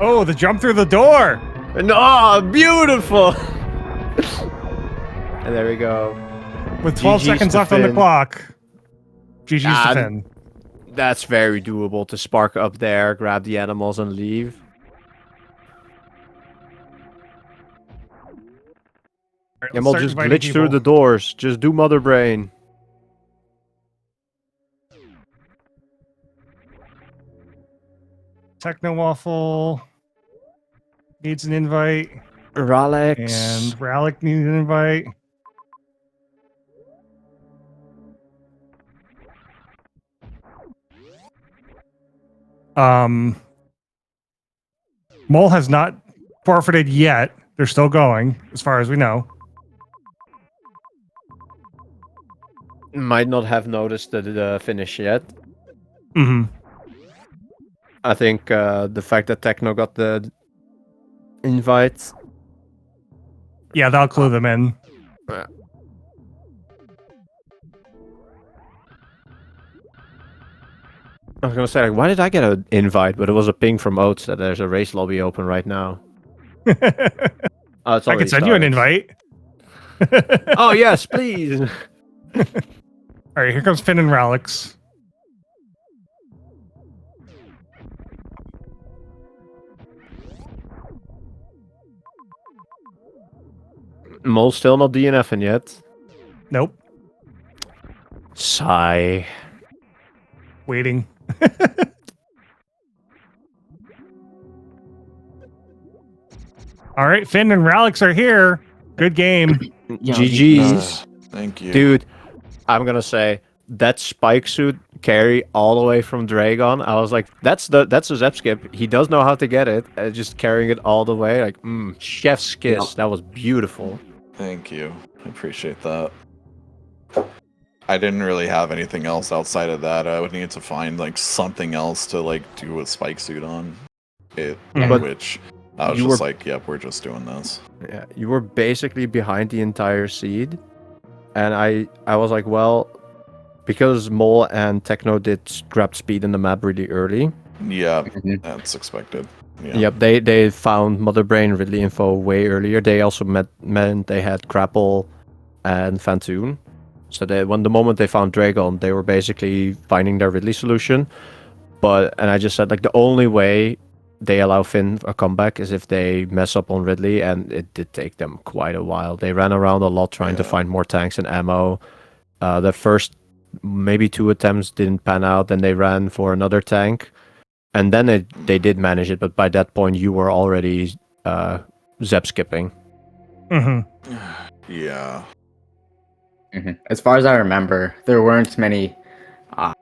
Oh, the jump through the door. Oh, beautiful. And there we go. With 12 GG's seconds to left on the Finn. clock. GG's to Finn. That's very doable to spark up there, grab the animals, and leave. Alright, And let's we'll start just inviting glitch through people. the doors. Just do Mother Brain. Techno Waffle needs an invite. Ralex. And Rallick needs an invite. Mole has not forfeited yet. They're still going, as far as we know. Might not have noticed the finish yet. Mm-hmm. I think the fact that Techno got the invite. Yeah, that'll clue them in. Yeah. I was gonna say, like, why did I get an invite? But it was a ping from Oates that there's a race lobby open right now. Oh, it's I can send you an invite. Oh yes, please. All right, here comes Finn and Ralix. Mole's still not DNFing yet. Nope. Sigh. Waiting. All right, Finn and Ralix are here. Good game. GG's. Thank you. Dude, I'm gonna say that spike suit carry all the way from Dragon. I was like, that's a Zep skip. He does know how to get it. Just carrying it all the way, like, chef's kiss. Yep. That was beautiful. Thank you. I appreciate that. I didn't really have anything else outside of that. I would need to find like something else to like do a spike suit on it, But which I was you just were- like, yep, we're just doing this. Yeah, you were basically behind the entire seed, and I was like, well, because Mole and Techno did grab speed in the map really early, Yeah, Mhm. that's expected. Yeah. Yep, they found Mother Brain Ridley info way earlier. They also meant they had Grapple and Fantoon. So the moment they found Dragon, they were basically finding their Ridley solution. And I just said like the only way they allow Finn a comeback is if they mess up on Ridley, and it did take them quite a while. They ran around a lot trying to find more tanks and ammo. The first maybe 2 attempts didn't pan out, then they ran for another tank. And then they did manage it, but by that point you were already zep skipping. Mm-hmm. Yeah. As far as I remember, there weren't many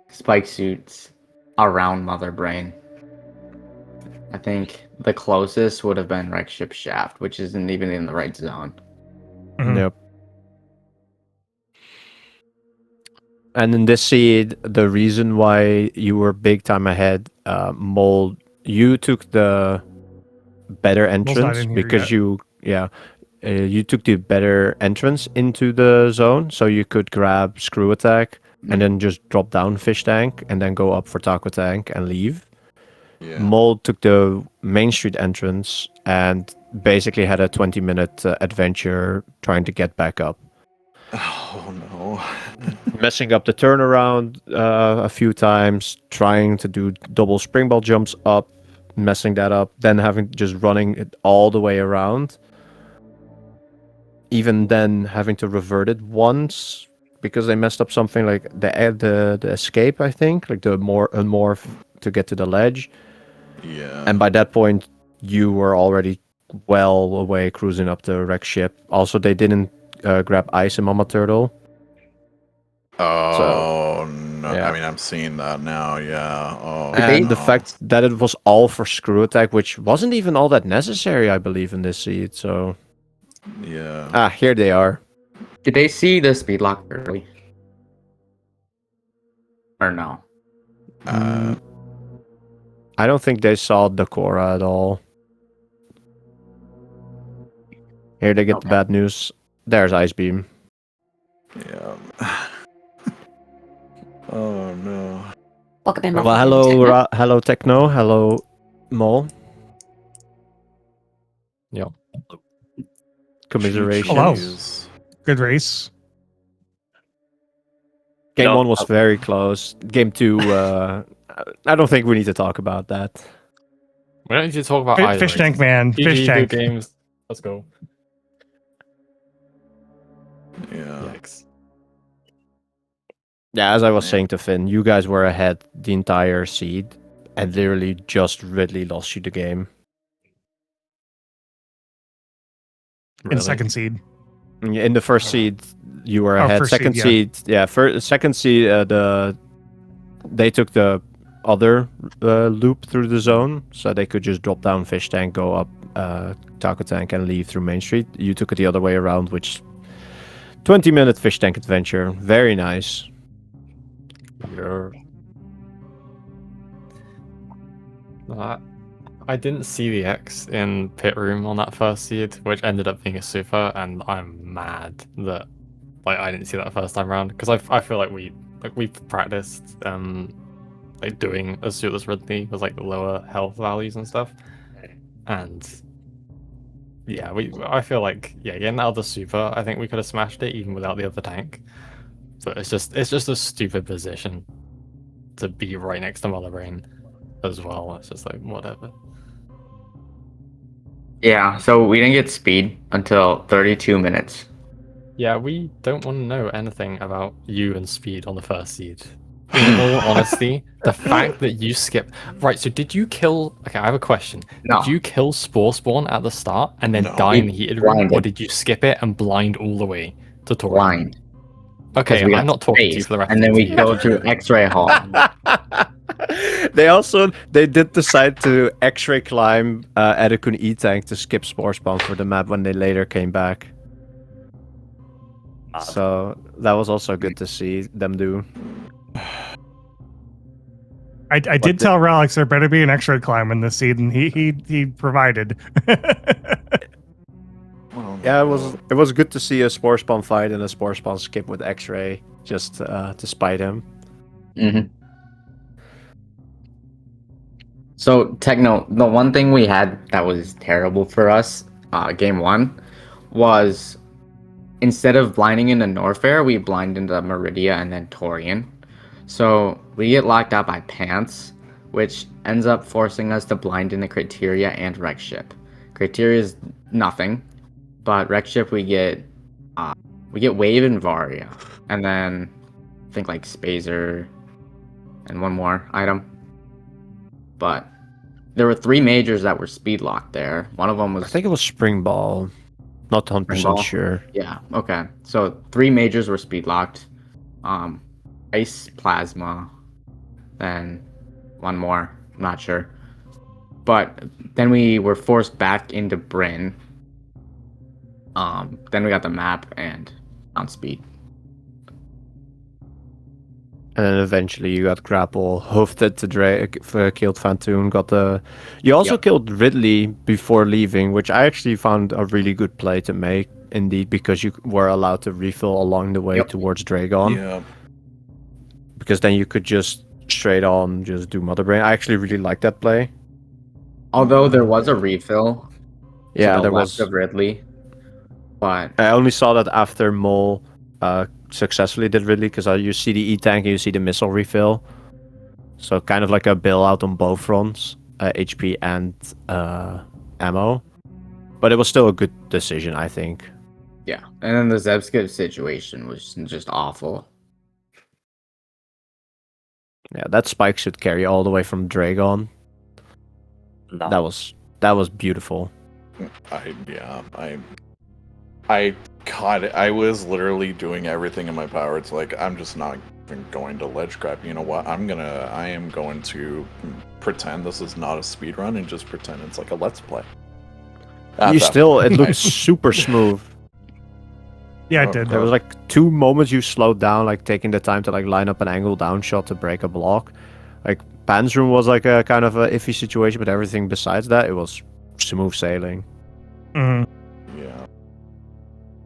spike suits around Mother Brain. I think the closest would have been Wreck Ship Shaft, which isn't even in the right zone. Mhm. Yep. And in this seed, the reason why you were big time ahead, Mold, you took the better not entrance in here because yet. you took the better entrance into the zone, so you could grab Screw Attack and then just drop down Fish Tank and then go up for Taco Tank and leave. Yeah. Mold took the Main Street entrance and basically had a 20-minute adventure trying to get back up. Oh no. Messing up the turnaround a few times, trying to do double springball jumps up, messing that up, then just running it all the way around. Even then, having to revert it once because they messed up something like the escape, I think, like the unmorph to get to the ledge. Yeah. And by that point, you were already well away cruising up the wreck ship. Also, they didn't grab Ice and Mama Turtle. Oh no! yeah. I mean, I'm seeing that now. Yeah. Oh. And the no. fact that it was all for Screw Attack, which wasn't even all that necessary, I believe, in this seed. So Yeah. here they are. Did they see the speed lock early? Or no? I don't think they saw Decora at all. Here they get the bad news. There's Ice Beam. Yeah. Oh no. Welcome in. Well, welcome in, hello, Techno. hello, Techno. Hello, Mole. Yeah. Commiserations. Hello. Jeez. Good race. Game 1 was very close. Game 2, I don't think we need to talk about that. We don't need to talk about either Fish race. tank, man. GG, Fish good tank. games. Let's go. Yeah. Yikes. Yeah, as I was saying to Finn, you guys were ahead the entire seed, and literally just Ridley lost you the game. In second seed. In the first seed, you were Oh, ahead. first Second seed, seed, second seed, they took the other loop through the zone, so they could just drop down Fish Tank, go up Taco Tank, and leave through Main Street. You took it the other way around, which 20-minute Fish Tank adventure, very nice. I didn't see the X in pit room on that first seed, which ended up being a super, and I'm mad that I didn't see that first time around because I feel like we've practiced doing a suitless Ridley with lower health values and stuff, and yeah, I feel like getting that other super, I think we could have smashed it even without the other tank, but it's just a stupid position to be right next to Mother Brain as well. It's just whatever. Yeah, so we didn't get speed until 32 minutes. Yeah, we don't want to know anything about you and speed on the first seed. In all honesty, the fact that you skipped... Right, so did you kill... Okay, I have a question. No. Did you kill Spore Spawn at the start and then No. die in the heated room? Blinded. Or did you skip it and blind all the way to Tori? Blind. Okay, We I'm got not talking to you space, for the rest and of then the we video. go to X-ray hall. They did decide to X-ray climb Edikun E-Tank to skip Spore Spawn for the map when they later came back. So that was also good to see them do. I did tell Ralex there better be an X-ray climb in this seed, and he provided. Oh, Yeah, no. it was good to see a Spore Spawn fight and a Spore Spawn skip with X-ray just to spite him. Mm-hmm. So, Techno, the one thing we had that was terrible for us, game 1, was instead of blinding into Norfair, we blind into Meridia and then Torian. So, we get locked out by Pants, which ends up forcing us to blind into Criteria and Wreck Ship. Criteria is nothing, but Wreck Ship we get Wave and Varia, and then I think like Spazer and one more item. But there were 3 majors that were speed locked there. One of them was I think it was Spring Ball. Not 100% Ball? sure. yeah, okay. So 3 majors were speed locked. Ice, Plasma, then one more. I'm not sure. But then we were forced back into Bryn. Then we got the map and on speed. And then eventually you got Grapple, hoofed it to Drake, killed Phantoon, got the... You also Yep. killed Ridley before leaving, which I actually found a really good play to make, indeed, because you were allowed to refill along the way Yep. towards Dragon. Yeah. Because then you could just straight on just do Mother Brain. I actually really like that play. Although there was a refill to Yeah, the there left was... of Ridley. But I only saw that after Mole successfully did Ridley, because you see the E-Tank and you see the missile refill. So kind of like a bailout on both fronts, HP and ammo. But it was still a good decision, I think. yeah, and then the Zebskip situation was just awful. Yeah, that spike should carry all the way from Dragon. No. That was beautiful. I caught it. I was literally doing everything in my power. It's like, I'm just not even going to ledge grab. You know what? I am going to pretend this is not a speed run and just pretend it's like a let's play. It looked super smooth. Yeah, it did. There was like 2 moments you slowed down, like taking the time to like line up an angle down shot to break a block. Like Panzerun was like a kind of a iffy situation, but everything besides that, it was smooth sailing. Mhm. Yeah.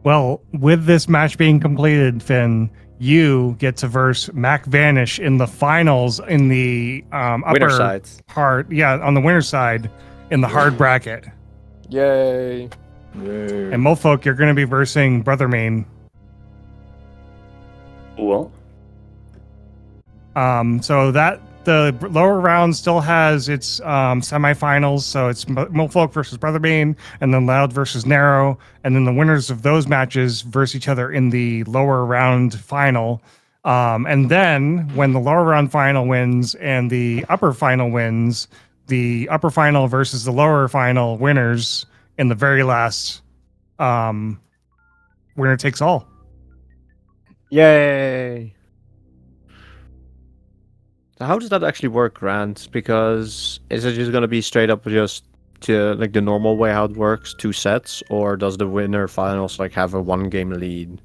Well, with this match being completed, Finn, you get to verse Mac Vanish in the finals in the Winner upper sides. hard. Yeah, on the winner's side in the hard bracket. Yay. Yay. And mulfok, you're going to be versing Brother Main. Cool. So that the lower round still has its semifinals. So it's mulfok versus Brother Main, and then Loud versus Narrow, and then the winners of those matches verse each other in the lower round final. And then when the lower round final wins and the upper final wins, the upper final versus the lower final winners in the very last winner takes all. Yay. So how does that actually work, Grant? Because is it just going to be straight up just to like the normal way how it works, 2 sets, or does the winner finals like have a 1-game lead?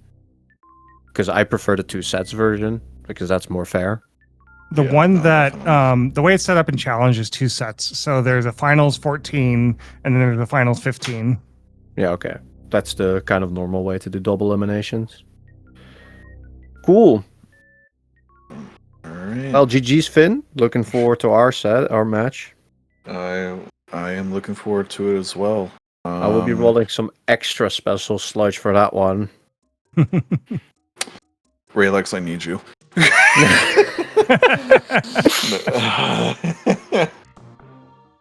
Because I prefer the 2 sets version because that's more fair. The Yeah, one no, that definitely. the way it's set up in challenge is 2 sets. So there's a finals 14 and then there's a finals 15. Yeah, okay. That's the kind of normal way to do double eliminations. Cool. Alright. Well, GG's Finn. Looking forward to our match. I am looking forward to it as well. I will be rolling some extra special sludge for that one. Raylex, I need you.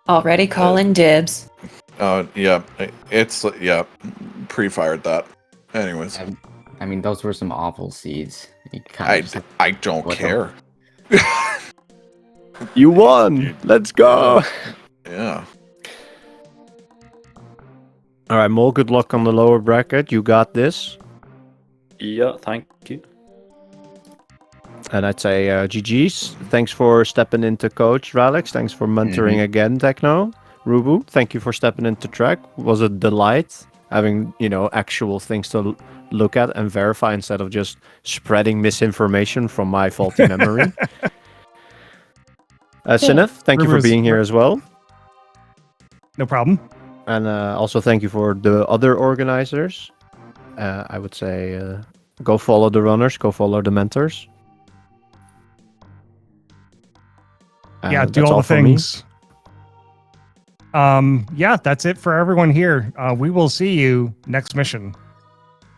Already calling dibs. Yeah, it's pre-fired that. Anyways, I mean, those were some awful seeds. You kind of just I don't What the- care. You won! Let's go! Yeah. Alright, Mole, good luck on the lower bracket. You got this. Yeah, thank you. And I'd say GG's. Thanks for stepping into coach, Ralex. Thanks for mentoring again, Techno. Rubu, thank you for stepping into track. Was a delight having, actual things to look at and verify instead of just spreading misinformation from my faulty memory. Sinef, thank you for Rubu's- being here as well. No problem. And also thank you for the other organizers. I would say go follow the runners, go follow the mentors. Yeah, do That's all the from me. things. Yeah, that's it for everyone here. We will see you next mission.